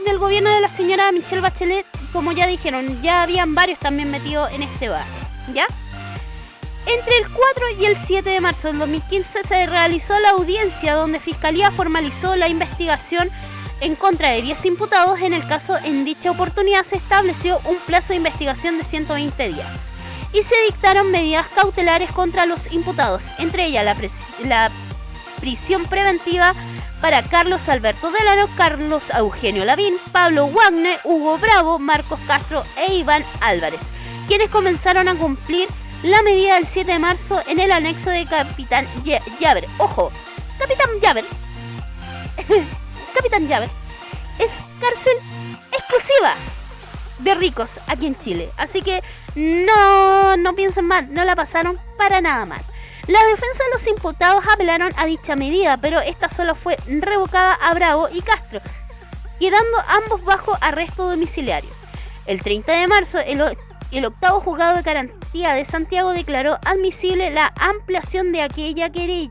S1: del gobierno de la señora Michelle Bachelet, como ya dijeron, ya habían varios también metidos en este barro, ¿ya? Entre el 4 y el 7 de marzo del 2015 se realizó la audiencia donde Fiscalía formalizó la investigación en contra de 10 imputados. En el caso, en dicha oportunidad se estableció un plazo de investigación de 120 días y se dictaron medidas cautelares contra los imputados, entre ellas la prisión preventiva para Carlos Alberto Delano, Carlos Eugenio Lavín, Pablo Wagner, Hugo Bravo, Marcos Castro e Iván Álvarez, quienes comenzaron a cumplir la medida del 7 de marzo en el anexo de Capitán Llaver. Ojo, Capitán Llaver Capitán Llaver es cárcel exclusiva de ricos aquí en Chile, así que no piensen mal, no la pasaron para nada mal. La defensa de los imputados apelaron a dicha medida, pero esta solo fue revocada a Bravo y Castro, quedando ambos bajo arresto domiciliario. El 30 de marzo, el octavo juzgado de garantía de Santiago declaró admisible la ampliación de aquella querella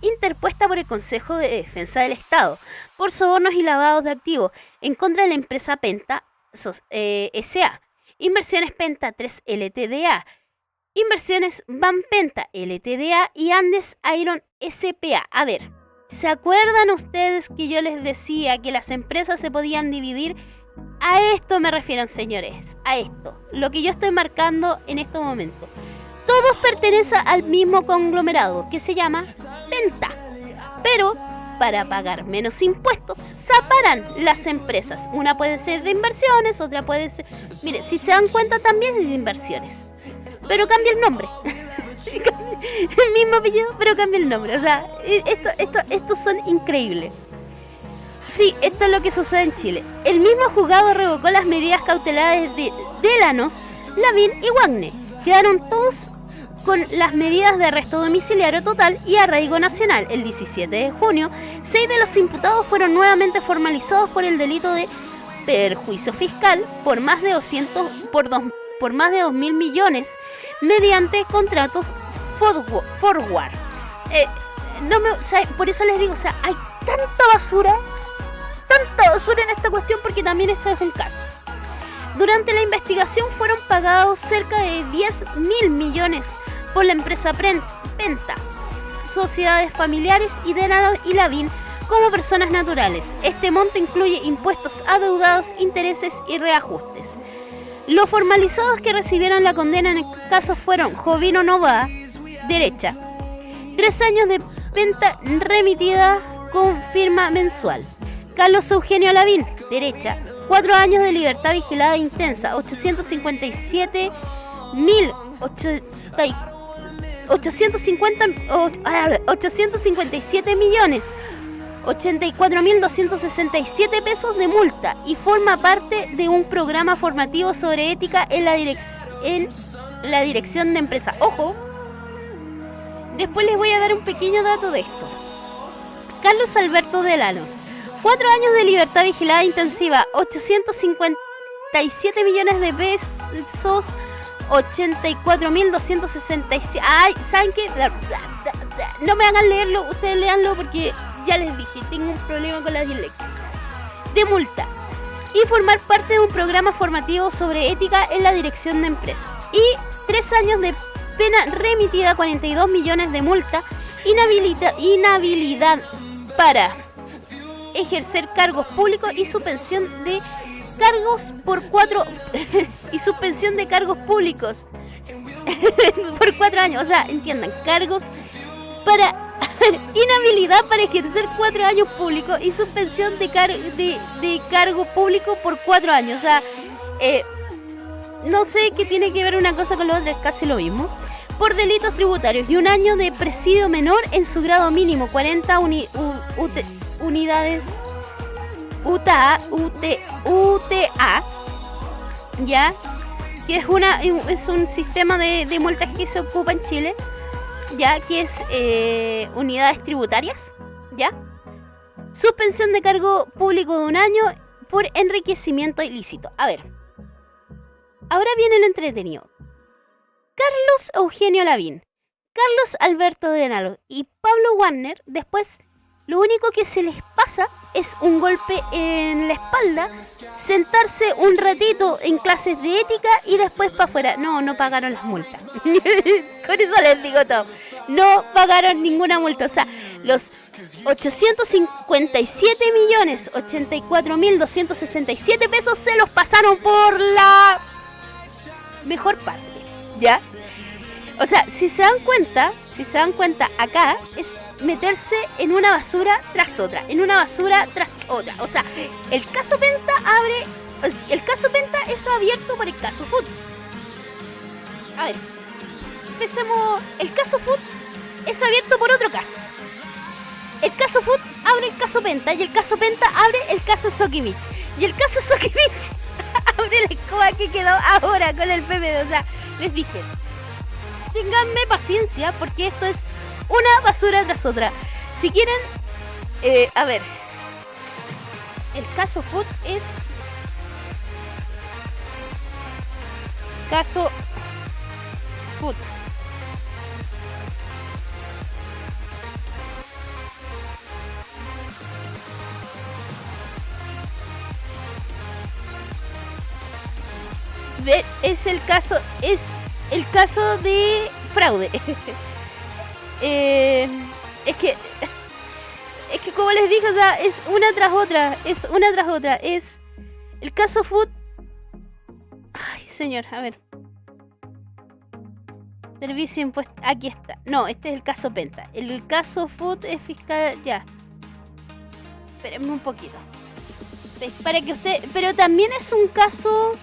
S1: interpuesta por el Consejo de Defensa del Estado por sobornos y lavados de activos en contra de la empresa Penta S.A., Inversiones Penta 3 LTDA, Inversiones Van Penta LTDA y Andes Iron S.P.A. A ver, ¿se acuerdan ustedes que yo les decía que las empresas se podían dividir? A esto me refiero, señores, a esto, lo que yo estoy marcando en este momento. Todos pertenecen al mismo conglomerado que se llama Penta, pero para pagar menos impuestos separan las empresas. Una puede ser de inversiones, otra puede ser... Mire, si se dan cuenta también es de inversiones, pero cambia el nombre. El mismo apellido, pero cambia el nombre. O sea, estos son increíbles. Sí, esto es lo que sucede en Chile. El mismo juzgado revocó las medidas cautelares de Delanos, Lavín y Wagner. Quedaron todos con las medidas de arresto domiciliario total y arraigo nacional. El 17 de junio, 6 de los imputados fueron nuevamente formalizados por el delito de perjuicio fiscal por más de 2.000 millones mediante contratos forward. Por eso les digo, o sea, hay tanta basura en esta cuestión, porque también eso es un caso. Durante la investigación fueron pagados cerca de 10.000 millones por la empresa Penta, sociedades familiares y Denalo y Lavín como personas naturales. Este monto incluye impuestos adeudados, intereses y reajustes. Los formalizados que recibieron la condena en el caso fueron Jovino Novoa, derecha, 3 años de penta remitida con firma mensual. Carlos Eugenio Lavín, derecha, 4 años de libertad vigilada intensa, 857 millones 84.267 pesos de multa, y forma parte de un programa formativo sobre ética en la dirección de empresa. Ojo, después les voy a dar un pequeño dato de esto. Carlos Alberto de Lanos, 4 años de libertad vigilada intensiva, 857 millones de pesos, 84.267. Ay, ¿saben qué? No me hagan leerlo, ustedes léanlo, porque ya les dije, tengo un problema con la dislexia. De multa. Y formar parte de un programa formativo sobre ética en la dirección de empresa. Y 3 años de pena remitida, 42 millones de multa, inhabilidad para ejercer cargos públicos y suspensión de cargos por 4 y suspensión de cargos públicos por 4 años. O sea, entiendan, cargos para inhabilidad para ejercer 4 años públicos y suspensión de cargo público por 4 años. O sea, no sé qué tiene que ver una cosa con la otra, es casi lo mismo. Por delitos tributarios, y 1 año de presidio menor en su grado mínimo, 40 unidades UTA, ya, que es un sistema de multas que se ocupa en Chile, ya, que es unidades tributarias, ya. Suspensión de cargo público de 1 año por enriquecimiento ilícito. A ver, ahora viene lo entretenido. Carlos Eugenio Lavín, Carlos Alberto Denalo y Pablo Warner, después lo único que se les pasa es un golpe en la espalda, sentarse un ratito en clases de ética y después para afuera. No pagaron las multas. Con eso les digo todo. No pagaron ninguna multa. O sea, los 857 millones 84.267 pesos se los pasaron por la mejor parte, ¿ya? O sea, si se dan cuenta, acá es meterse en una basura tras otra, O sea, el caso Penta es abierto por el caso Food. A ver, empecemos. El caso Food es abierto por otro caso. El caso Food abre el caso Penta, y el caso Penta abre el caso Sokimich. Y el caso Sokimich abre la escoba que quedó ahora con el PPD. O sea, les dije, ténganme paciencia, porque esto es una basura tras otra. Si quieren, a ver, el caso Food es caso Food. Ver, es el caso de fraude. Es que como les dije, o sea, es una tras otra. Es el caso Food. Ay, señor, a ver. Servicio impuesto. Aquí está. No, este es el caso Penta. El caso Food es fiscal. Ya. Espérenme un poquito. Para que usted. Pero también es un caso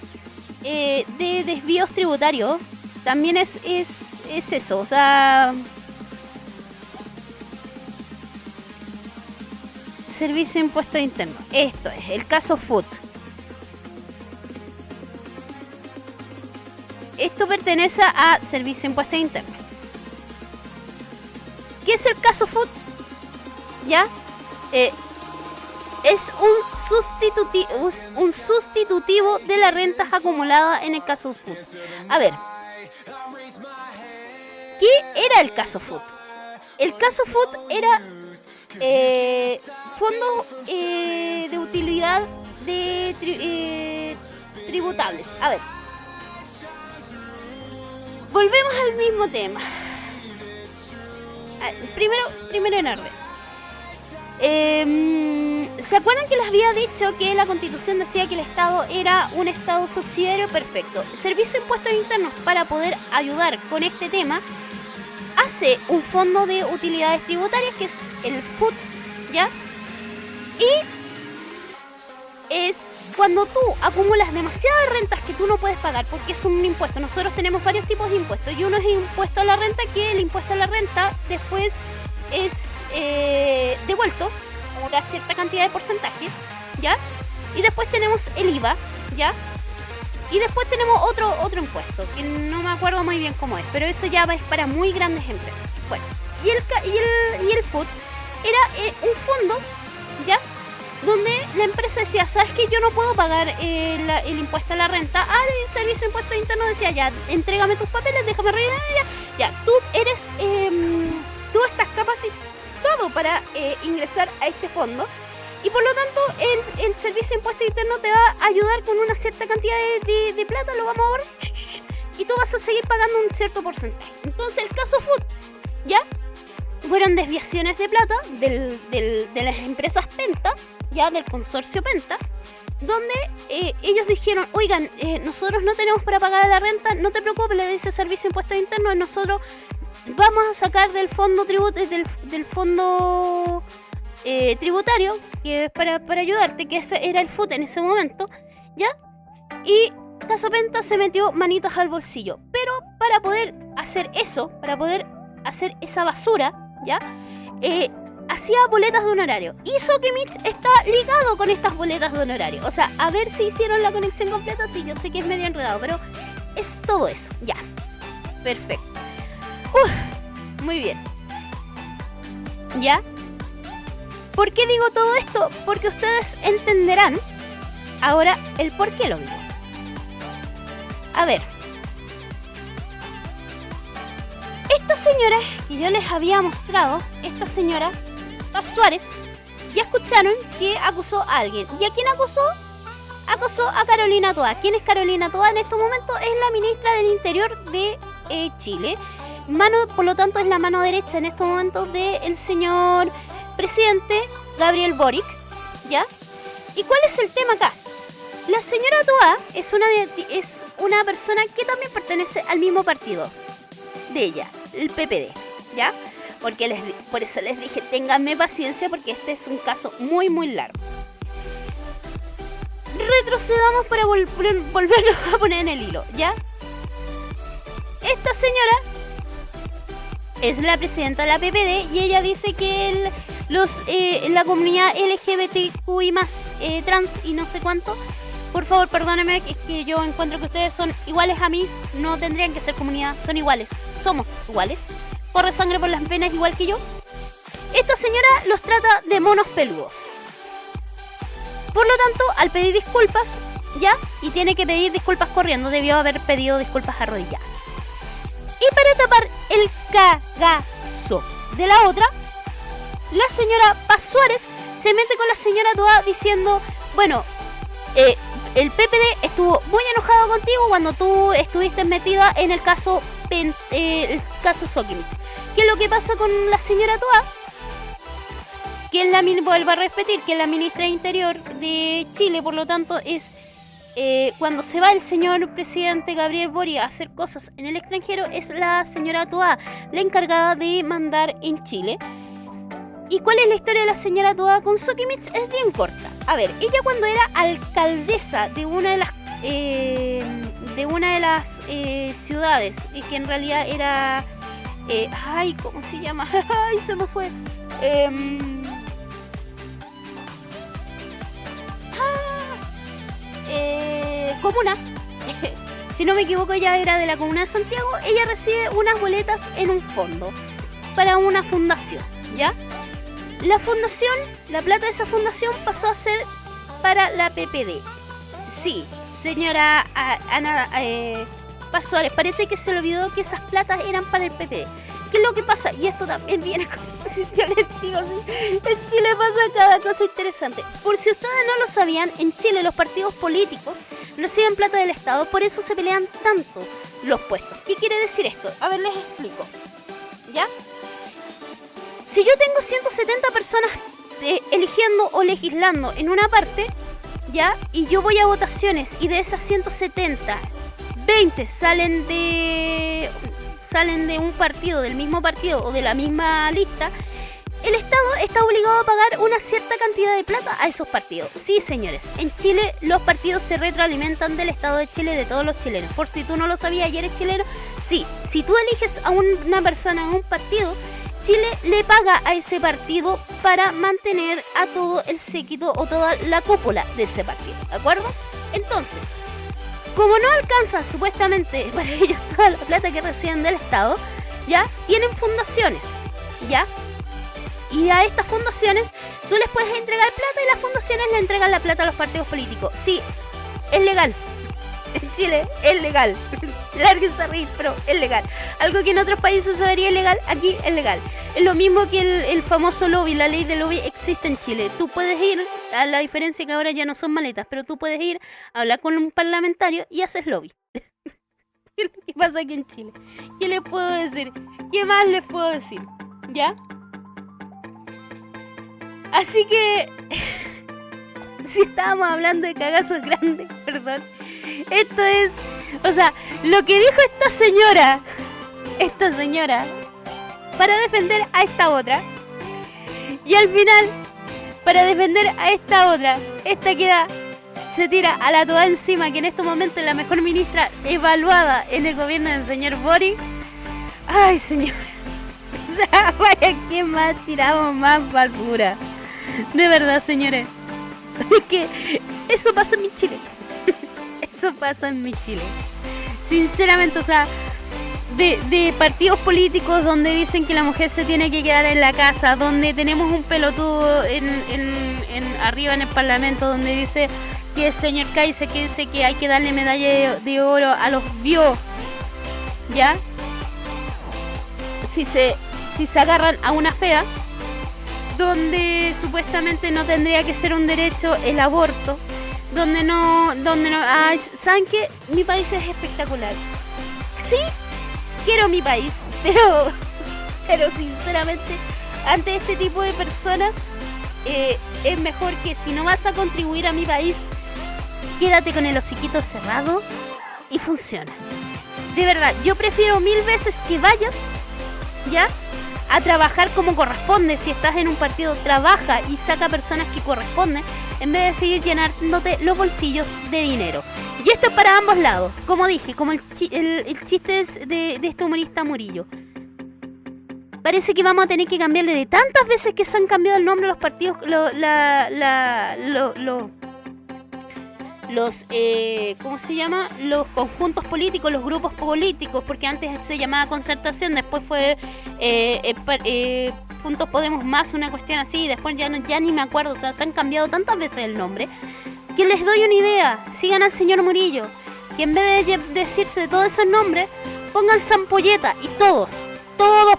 S1: de desvíos tributarios. También es eso, o sea, servicio de impuesto interno. Esto es el caso Food. Esto pertenece a servicio de impuesto interno. ¿Qué es el caso Food? ¿Ya? Es un sustitutivo de las rentas acumuladas en el caso Food. A ver, ¿qué era el caso Food? El caso Food era fondos de utilidad de tributables. A ver, volvemos al mismo tema. Primero en orden. ¿Se acuerdan que les había dicho que la Constitución decía que el Estado era un Estado subsidiario? Perfecto. El Servicio de Impuestos Internos, para poder ayudar con este tema, hace un fondo de utilidades tributarias que es el FUT, ¿ya? Y es cuando tú acumulas demasiadas rentas que tú no puedes pagar porque es un impuesto. Nosotros tenemos varios tipos de impuestos y uno es impuesto a la renta, que el impuesto a la renta después es devuelto una cierta cantidad de porcentaje, ¿ya? Y después tenemos el IVA, ¿ya? Y después tenemos otro impuesto, que no me acuerdo muy bien cómo es, pero eso ya es para muy grandes empresas. Bueno, y el FUT era un fondo, ¿ya? Donde la empresa decía, ¿sabes qué? Yo no puedo pagar el impuesto a la renta. El Servicio de Impuestos Internos decía, ya, entrégame tus papeles, déjame rellenar, ya, tú estás capacitado para ingresar a este fondo. Y por lo tanto, el Servicio de Impuestos Internos te va a ayudar con una cierta cantidad de plata, lo vamos a ver, y tú vas a seguir pagando un cierto porcentaje. Entonces, el caso FUT, ¿ya? Fueron desviaciones de plata de las empresas Penta, ya del consorcio Penta, donde ellos dijeron, oigan, nosotros no tenemos para pagar la renta, no te preocupes, le dice Servicio de Impuestos Internos, nosotros vamos a sacar del fondo tributario, que es para ayudarte, que ese era el FUT en ese momento, ¿ya? Y Caso Penta se metió manitos al bolsillo, pero para poder hacer eso, para poder hacer esa basura, ¿ya? Hacía boletas de honorario. Y Sokimich está ligado con estas boletas de honorario. O sea, a ver si hicieron la conexión completa. Sí, yo sé que es medio enredado, pero es todo eso. Ya. Perfecto. Muy bien. ¿Ya? ¿Por qué digo todo esto? Porque ustedes entenderán ahora el por qué lo digo. A ver. Esta señora que yo les había mostrado, esta señora Paz Suárez, ya escucharon que acusó a alguien. ¿Y a quién acusó? Acusó a Carolina Toá. ¿Quién es Carolina Toá? En este momento es la ministra del Interior de Chile. Por lo tanto, es la mano derecha en estos momentos del señor presidente Gabriel Boric, ¿ya? ¿Y cuál es el tema acá? La señora Toá es una persona que también pertenece al mismo partido de ella, el PPD, ¿ya? Por eso les dije, ténganme paciencia porque este es un caso muy, muy largo. Retrocedamos para volvernos a poner en el hilo, ¿ya? Esta señora es la presidenta de la PPD y ella dice que la comunidad LGBTQI+, trans y no sé cuánto, por favor, perdónenme, es que yo encuentro que ustedes son iguales a mí, no tendrían que ser comunidad, son iguales, somos iguales, corre sangre por las venas igual que yo. Esta señora los trata de monos peludos. Por lo tanto, al pedir disculpas, ya, y tiene que pedir disculpas corriendo, debió haber pedido disculpas arrodilladas. Y para tapar el cagazo de la otra, la señora Paz Suárez se mete con la señora Toá diciendo, bueno, el PPD estuvo muy enojado contigo cuando tú estuviste metida en el caso Sokimich. ¿Qué es lo que pasa con la señora Toá? Que vuelvo a repetir, que es la ministra de Interior de Chile, por lo tanto es cuando se va el señor presidente Gabriel Boric a hacer cosas en el extranjero, es la señora Toá la encargada de mandar en Chile. ¿Y cuál es la historia de la señora Toá con Sokimich? Es bien corta. A ver, ella cuando era alcaldesa de una de las ciudades, y que en realidad era ¿cómo se llama? Ay, se me fue. Comuna. Si no me equivoco, ella era de la comuna de Santiago. Ella recibe unas boletas en un fondo. para una fundación, ¿ya? La fundación, la plata de esa fundación pasó a ser para la PPD. Sí, señora Ana Pasuárez, parece que se le olvidó que esas platas eran para el PPD. ¿Qué es lo que pasa? Y esto también viene con... Yo les digo, en Chile pasa cada cosa interesante. Por si ustedes no lo sabían, en Chile los partidos políticos reciben plata del Estado, por eso se pelean tanto los puestos. ¿Qué quiere decir esto? A ver, les explico. ¿Ya? Si yo tengo 170 personas eligiendo o legislando en una parte, ¿ya? Y yo voy a votaciones y de esas 170, 20 salen de un partido, del mismo partido o de la misma lista, el Estado está obligado a pagar una cierta cantidad de plata a esos partidos. Sí, señores, en Chile los partidos se retroalimentan del Estado de Chile, de todos los chilenos. Por si tú no lo sabías y eres chileno, sí, si tú eliges a una persona en un partido, Chile le paga a ese partido para mantener a todo el séquito o toda la cúpula de ese partido, ¿de acuerdo? Entonces, como no alcanza supuestamente para ellos toda la plata que reciben del Estado, ya tienen fundaciones, ¿ya? Y a estas fundaciones tú les puedes entregar plata y las fundaciones le entregan la plata a los partidos políticos. Sí, es legal. En Chile es legal. Lárguense a reír, pero es legal. Algo que en otros países se vería ilegal, aquí es legal. Es lo mismo que el famoso lobby, la ley del lobby existe en Chile. Tú puedes ir, a la diferencia que ahora ya no son maletas, pero tú puedes ir a hablar con un parlamentario y haces lobby. ¿Qué es lo que pasa aquí en Chile? ¿Qué les puedo decir? ¿Qué más les puedo decir? ¿Ya? Así que, si estábamos hablando de cagazos grandes, perdón, esto es, o sea, lo que dijo esta señora, para defender a esta otra, y al final, para defender a esta otra, esta se tira a la toalla encima, que en este momento es la mejor ministra evaluada en el gobierno del señor Boric. Ay, señor, o sea, vaya, ¿quién más tiramos más basura? De verdad, señores. Es que eso pasa en mi Chile. Eso pasa en mi Chile. Sinceramente, o sea, de partidos políticos donde dicen que la mujer se tiene que quedar en la casa, donde tenemos un pelotudo arriba en el Parlamento donde dice que el señor Kaiser, que dice que hay que darle medalla de oro a los bio, ¿ya? Si se agarran a una fea, donde supuestamente no tendría que ser un derecho el aborto, donde no, ay, ¿saben qué? Mi país es espectacular. Sí, quiero mi país, pero sinceramente, ante este tipo de personas, es mejor que si no vas a contribuir a mi país, quédate con el hociquito cerrado y funciona. De verdad, yo prefiero 1000 veces que vayas, ¿ya?, a trabajar como corresponde. Si estás en un partido, trabaja y saca personas que corresponden, en vez de seguir llenándote los bolsillos de dinero. Y esto es para ambos lados, como dije, como el chiste de este humorista Murillo. Parece que vamos a tener que cambiarle, de tantas veces que se han cambiado el nombre de los partidos, ¿cómo se llama? Los conjuntos políticos, los grupos políticos, porque antes se llamaba Concertación, después fue Juntos Podemos Más, una cuestión así, después ya ni me acuerdo, o sea, se han cambiado tantas veces el nombre, que les doy una idea, sigan al señor Murillo, que en vez de decirse de todos esos nombres, pongan Sampolleta, y todos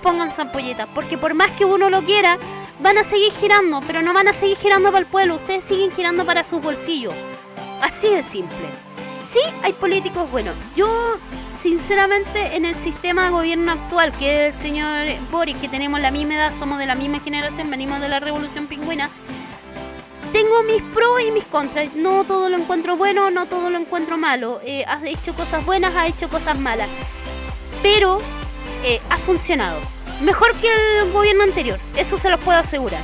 S1: pongan Sampolleta, porque por más que uno lo quiera, van a seguir girando, pero no van a seguir girando para el pueblo, ustedes siguen girando para sus bolsillos. Así de simple. Sí, hay políticos buenos. Yo, sinceramente, en el sistema de gobierno actual, que es el señor Boric, que tenemos la misma edad, somos de la misma generación, venimos de la Revolución Pingüina, tengo mis pros y mis contras. No todo lo encuentro bueno, no todo lo encuentro malo. Ha hecho cosas buenas, ha hecho cosas malas. Pero ha funcionado. Mejor que el gobierno anterior, eso se los puedo asegurar.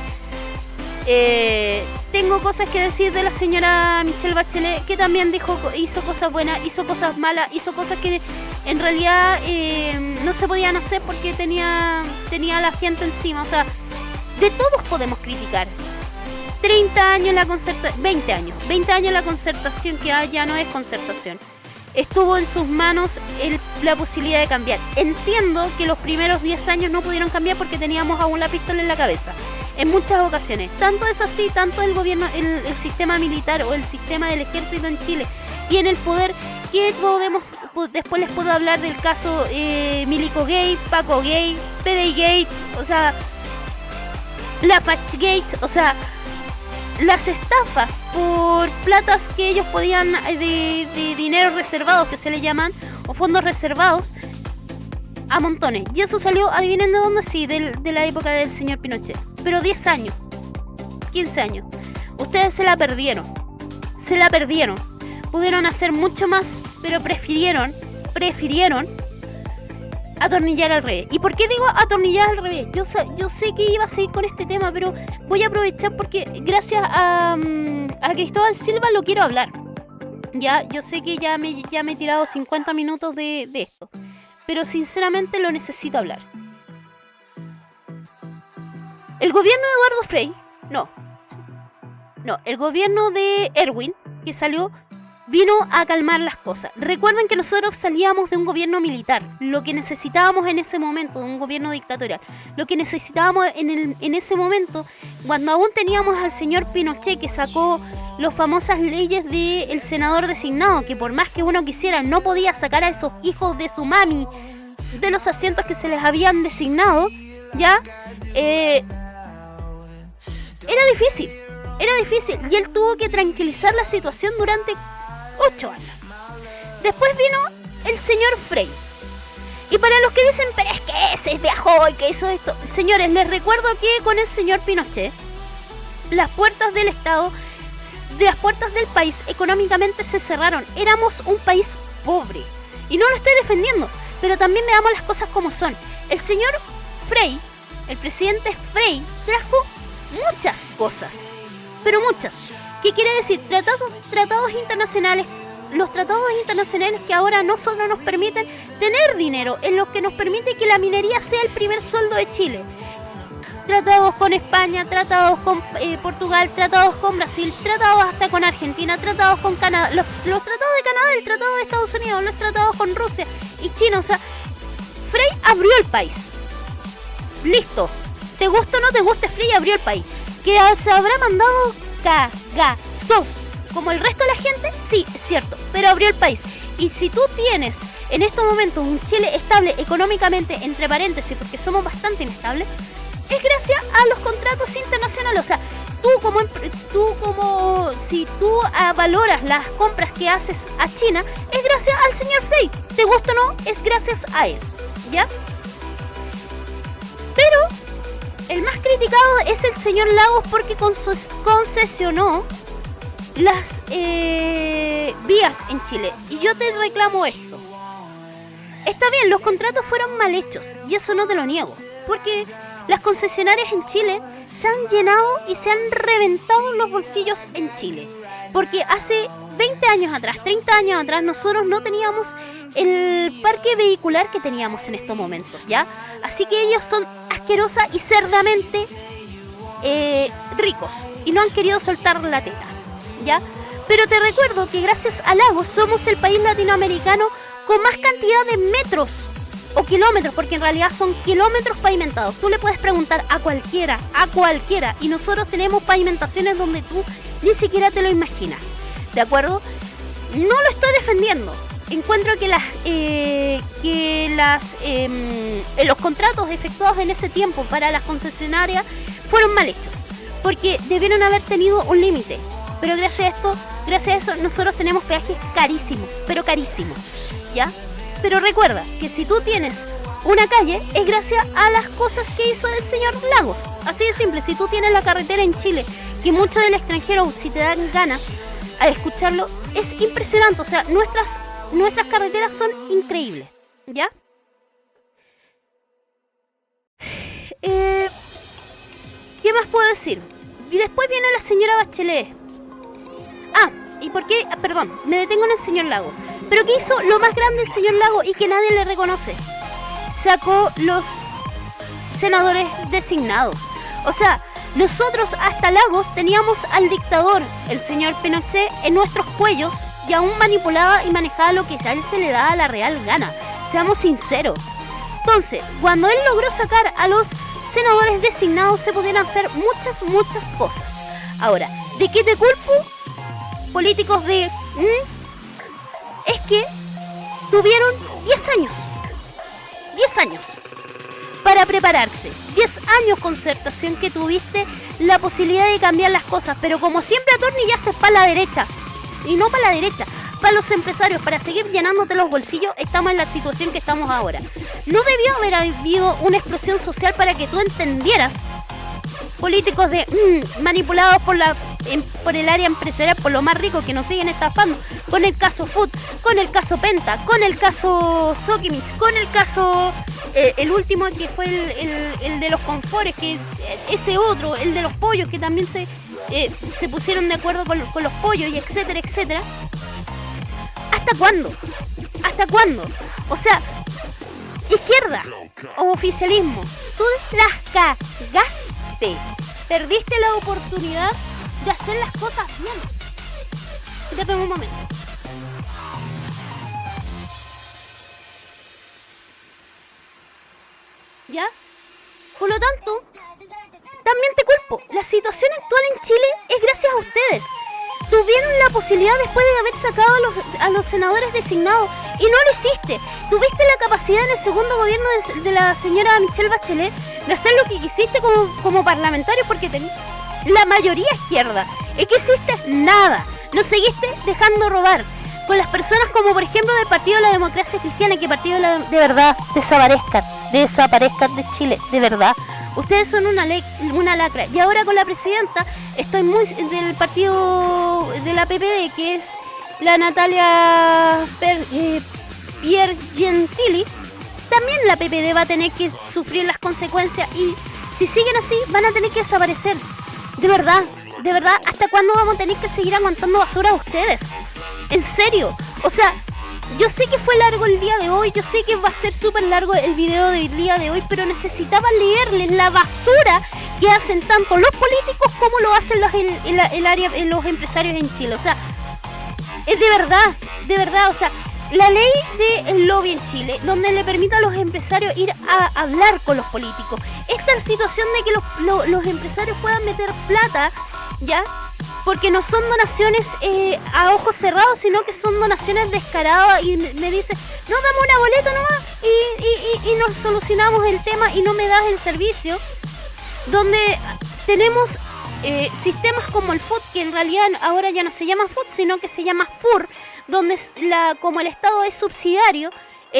S1: Tengo cosas que decir de la señora Michelle Bachelet, que también hizo cosas buenas, hizo cosas malas, hizo cosas que en realidad no se podían hacer porque tenía a la gente encima. O sea, de todos podemos criticar. 30 años la concertación, 20 años la concertación, que ya no es concertación. Estuvo en sus manos la posibilidad de cambiar. Entiendo que los primeros 10 años no pudieron cambiar porque teníamos aún la pistola en la cabeza. En muchas ocasiones. Tanto es así, tanto el gobierno, el sistema militar o el sistema del ejército en Chile tiene el poder que después les puedo hablar del caso Milico Gate, Paco Gate, PD Gate, o sea, la Fach Gate, o sea, las estafas por platas que ellos podían de dinero reservados que se le llaman, o fondos reservados, a montones. Y eso salió, adivinen de dónde, sí, de la época del señor Pinochet. Pero 10 años, 15 años. Ustedes se la perdieron. Pudieron hacer mucho más, pero prefirieron atornillar al revés. ¿Y por qué digo atornillar al revés? Yo sé que iba a seguir con este tema, pero voy a aprovechar porque gracias a Cristóbal Silva lo quiero hablar. Ya, yo sé que ya me he tirado 50 minutos de esto, pero sinceramente lo necesito hablar. El gobierno de Eduardo Frei, el gobierno de Erwin, que salió, vino a calmar las cosas. Recuerden que nosotros salíamos de un gobierno militar. Lo que necesitábamos en ese momento, de un gobierno dictatorial. Lo que necesitábamos en ese momento, cuando aún teníamos al señor Pinochet, que sacó las famosas leyes del senador designado, que por más que uno quisiera, no podía sacar a esos hijos de su mami de los asientos que se les habían designado, ¿ya? Era difícil. Y él tuvo que tranquilizar la situación durante 8 años. Después vino el señor Frei. Y para los que dicen, pero es que ese viajó y que hizo esto, señores, les recuerdo que con el señor Pinochet las puertas del Estado, las puertas del país económicamente se cerraron. Éramos un país pobre. Y no lo estoy defendiendo, pero también veamos las cosas como son. El señor Frei, el presidente Frei, trajo muchas cosas, pero muchas. ¿Qué quiere decir? Tratados internacionales. Los tratados internacionales que ahora no solo nos permiten tener dinero, en los que nos permite que la minería sea el primer sueldo de Chile. Tratados con España, tratados con Portugal, tratados con Brasil, tratados hasta con Argentina, tratados con Canadá, los tratados de Canadá, el tratado de Estados Unidos, los tratados con Rusia y China. O sea, Frei abrió el país. Listo. Te gusta o no te gusta, Frei abrió el país. ¿Que se habrá mandado cagazos como el resto de la gente? Sí, es cierto, pero abrió el país. Y si tú tienes en estos momentos un Chile estable económicamente, entre paréntesis, porque somos bastante inestables, es gracias a los contratos internacionales. O sea, si tú valoras las compras que haces a China, es gracias al señor Frei. Te gusta o no, es gracias a él, ¿ya? Pero el más criticado es el señor Lagos porque concesionó las vías en Chile. Y yo te reclamo esto. Está bien, los contratos fueron mal hechos, y eso no te lo niego, porque las concesionarias en Chile se han llenado y se han reventado los bolsillos en Chile. Porque hace 20 años atrás, 30 años atrás, nosotros no teníamos el parque vehicular que teníamos en estos momentos, ¿ya? Así que ellos son asquerosa y cerdamente ricos y no han querido soltar la teta, ¿ya? Pero te recuerdo que gracias a Lagos somos el país latinoamericano con más cantidad de metros o kilómetros, porque en realidad son kilómetros pavimentados. Tú le puedes preguntar a cualquiera, y nosotros tenemos pavimentaciones donde tú ni siquiera te lo imaginas, ¿de acuerdo? No lo estoy defendiendo. Encuentro que los contratos efectuados en ese tiempo para las concesionarias fueron mal hechos, porque debieron haber tenido un límite. Pero gracias a eso nosotros tenemos peajes carísimos, pero carísimos, ¿ya? Pero recuerda que si tú tienes una calle, es gracias a las cosas que hizo el señor Lagos. Así de simple. Si tú tienes la carretera en Chile, que muchos del extranjero, si te dan ganas a escucharlo, es impresionante. O sea, nuestras carreteras son increíbles, ¿ya? ¿Qué más puedo decir? Y después viene la señora Bachelet. ¿Y por qué? Perdón, me detengo en el señor Lago. ¿Pero qué hizo lo más grande el señor Lago y que nadie le reconoce? Sacó los senadores designados. O sea, nosotros hasta Lagos teníamos al dictador, el señor Pinochet, en nuestros cuellos y aún manipulaba y manejaba lo que a él se le daba la real gana. Seamos sinceros. Entonces, cuando él logró sacar a los senadores designados, se pudieron hacer muchas cosas. Ahora, ¿de qué te culpo? Políticos de... Es que tuvieron 10 años. 10 años para prepararse. 10 años concertación que tuviste la posibilidad de cambiar las cosas. Pero como siempre atornillaste para la derecha. Y no para la derecha. Para los empresarios, para seguir llenándote los bolsillos, estamos en la situación que estamos ahora. No debió haber habido una explosión social para que tú entendieras. Políticos manipulados por el área empresarial, por lo más rico, que nos siguen estafando. Con el caso Food, con el caso Penta, con el caso Sokimich, con el caso... el último que fue el de los confores, que ese otro, el de los pollos, que también se pusieron de acuerdo con los pollos, y etcétera, etcétera. ¿Hasta cuándo? ¿Hasta cuándo? O sea, izquierda o oficialismo, tú las cagaste. Perdiste la oportunidad de hacer las cosas bien. Déjame un momento. ¿Ya? Por lo tanto, también te culpo. La situación actual en Chile es gracias a ustedes. Tuvieron la posibilidad después de haber sacado a los senadores designados y no lo hiciste. Tuviste la capacidad en el segundo gobierno de la señora Michelle Bachelet de hacer lo que quisiste como parlamentario, porque la mayoría izquierda. ¿Y qué hiciste? Nada. Nos seguiste dejando robar con las personas como por ejemplo del Partido de la Democracia Cristiana, que partido de verdad desaparezcan de Chile, de verdad. Ustedes son una lacra. Y ahora con la presidenta estoy muy del partido de la PPD, que es la Natalia Piergentili. También la PPD va a tener que sufrir las consecuencias, y si siguen así van a tener que desaparecer. De verdad, ¿hasta cuándo vamos a tener que seguir aguantando basura a ustedes? En serio, o sea, yo sé que fue largo el día de hoy, yo sé que va a ser súper largo el video del día de hoy, pero necesitaba leerles la basura que hacen tanto los políticos como lo hacen los empresarios en Chile. O sea, es de verdad, o sea, la ley del lobby en Chile, donde le permite a los empresarios ir a hablar con los políticos. Esta situación de que los empresarios puedan meter plata, ¿ya? Porque no son donaciones a ojos cerrados, sino que son donaciones descaradas, y me dicen, no, dame una boleta nomás y nos solucionamos el tema y no me das el servicio. Donde tenemos sistemas como el FUT, que en realidad ahora ya no se llama FUT, sino que se llama FUR, donde como el Estado es subsidiario,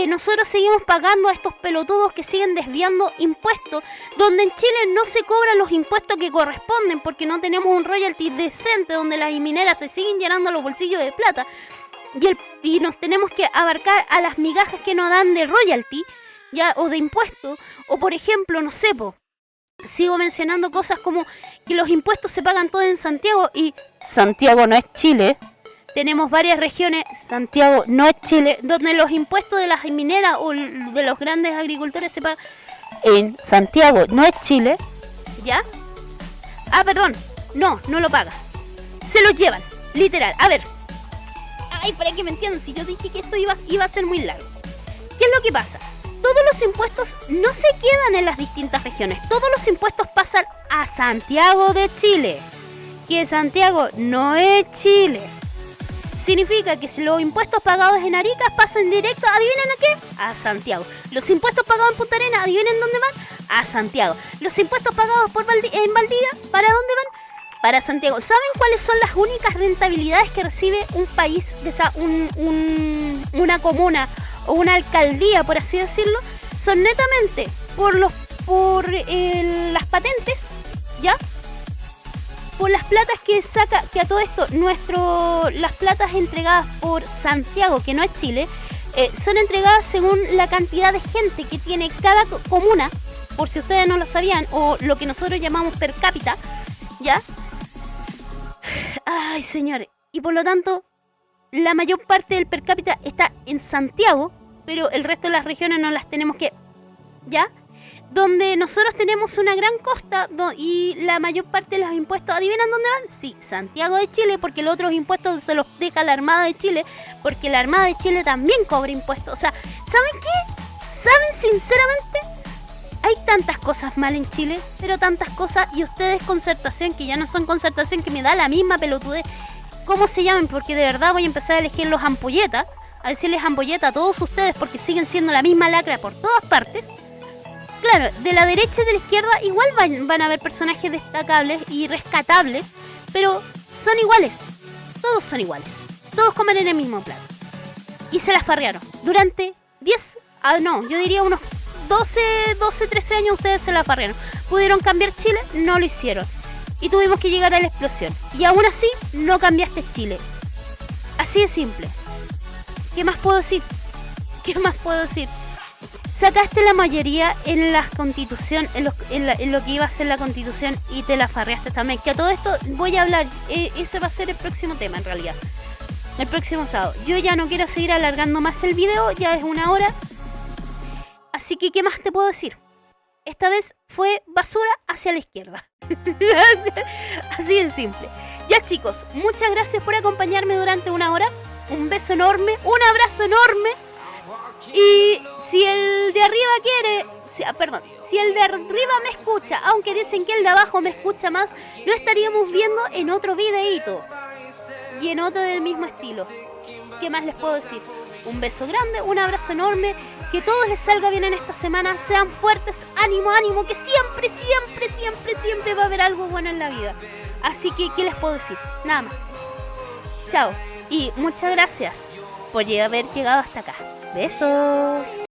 S1: nosotros seguimos pagando a estos pelotudos que siguen desviando impuestos, donde en Chile no se cobran los impuestos que corresponden porque no tenemos un royalty decente, donde las mineras se siguen llenando los bolsillos de plata, y nos tenemos que abarcar a las migajas que nos dan de royalty, ya, o de impuestos, o por ejemplo, no sé, sigo mencionando cosas como que los impuestos se pagan todos en Santiago, y Santiago no es Chile. Tenemos varias regiones, Santiago no es Chile, donde los impuestos de las mineras o de los grandes agricultores se pagan en Santiago, no es Chile, ¿ya? Ah, perdón, no lo pagan. Se los llevan, literal. A ver, para que me entiendan, si yo dije que esto iba a ser muy largo. ¿Qué es lo que pasa? Todos los impuestos no se quedan en las distintas regiones, todos los impuestos pasan a Santiago de Chile, que Santiago no es Chile. Significa que si los impuestos pagados en Arica pasan directo, ¿adivinen a qué? A Santiago. Los impuestos pagados en Punta Arenas, ¿adivinen dónde van? A Santiago. Los impuestos pagados en Valdivia, ¿para dónde van? Para Santiago. ¿Saben cuáles son las únicas rentabilidades que recibe un país, una comuna o una alcaldía, por así decirlo? Son netamente por las patentes, ¿ya? Por las platas que saca, que a todo esto, las platas entregadas por Santiago, que no es Chile, son entregadas según la cantidad de gente que tiene cada comuna, por si ustedes no lo sabían, o lo que nosotros llamamos per cápita, ¿ya? Ay, señores. Y por lo tanto, la mayor parte del per cápita está en Santiago, pero el resto de las regiones no las tenemos que... ¿Ya? donde nosotros tenemos una gran costa y la mayor parte de los impuestos, ¿adivinan dónde van? Sí, Santiago de Chile, porque los otros impuestos se los deja la Armada de Chile, porque la Armada de Chile también cobra impuestos. O sea, ¿saben qué? ¿Saben sinceramente? Hay tantas cosas mal en Chile, pero tantas cosas, y ustedes Concertación, que ya no son Concertación, que me da la misma pelotudez, ¿cómo se llaman? Porque de verdad voy a empezar a elegir los ampolletas, a decirles ampolleta a todos ustedes, porque siguen siendo la misma lacra por todas partes. Claro, de la derecha y de la izquierda igual van a haber personajes destacables y rescatables, pero son iguales. Todos son iguales. Todos comen en el mismo plato. Y se las farrearon. Durante unos 12, 13 años ustedes se las farrearon. ¿Pudieron cambiar Chile? No lo hicieron. Y tuvimos que llegar a la explosión. Y aún así, no cambiaste Chile. Así de simple. ¿Qué más puedo decir? Sacaste la mayoría en la constitución, en lo que iba a ser la constitución, y te la farreaste también. Que a todo esto voy a hablar, ese va a ser el próximo tema en realidad. El próximo sábado. Yo ya no quiero seguir alargando más el video, ya es 1 hora. Así que, ¿qué más te puedo decir? Esta vez fue basura hacia la izquierda. Así de simple. Ya, chicos, muchas gracias por acompañarme durante 1 hora. Un beso enorme, un abrazo enorme. Y si el de arriba si el de arriba me escucha, aunque dicen que el de abajo me escucha más, lo estaríamos viendo en otro videíto y en otro del mismo estilo. ¿Qué más les puedo decir? Un beso grande, un abrazo enorme, que todo les salga bien en esta semana, sean fuertes, ánimo, que siempre va a haber algo bueno en la vida. Así que, ¿qué les puedo decir? Nada más. Chao, y muchas gracias por haber llegado hasta acá. Besos.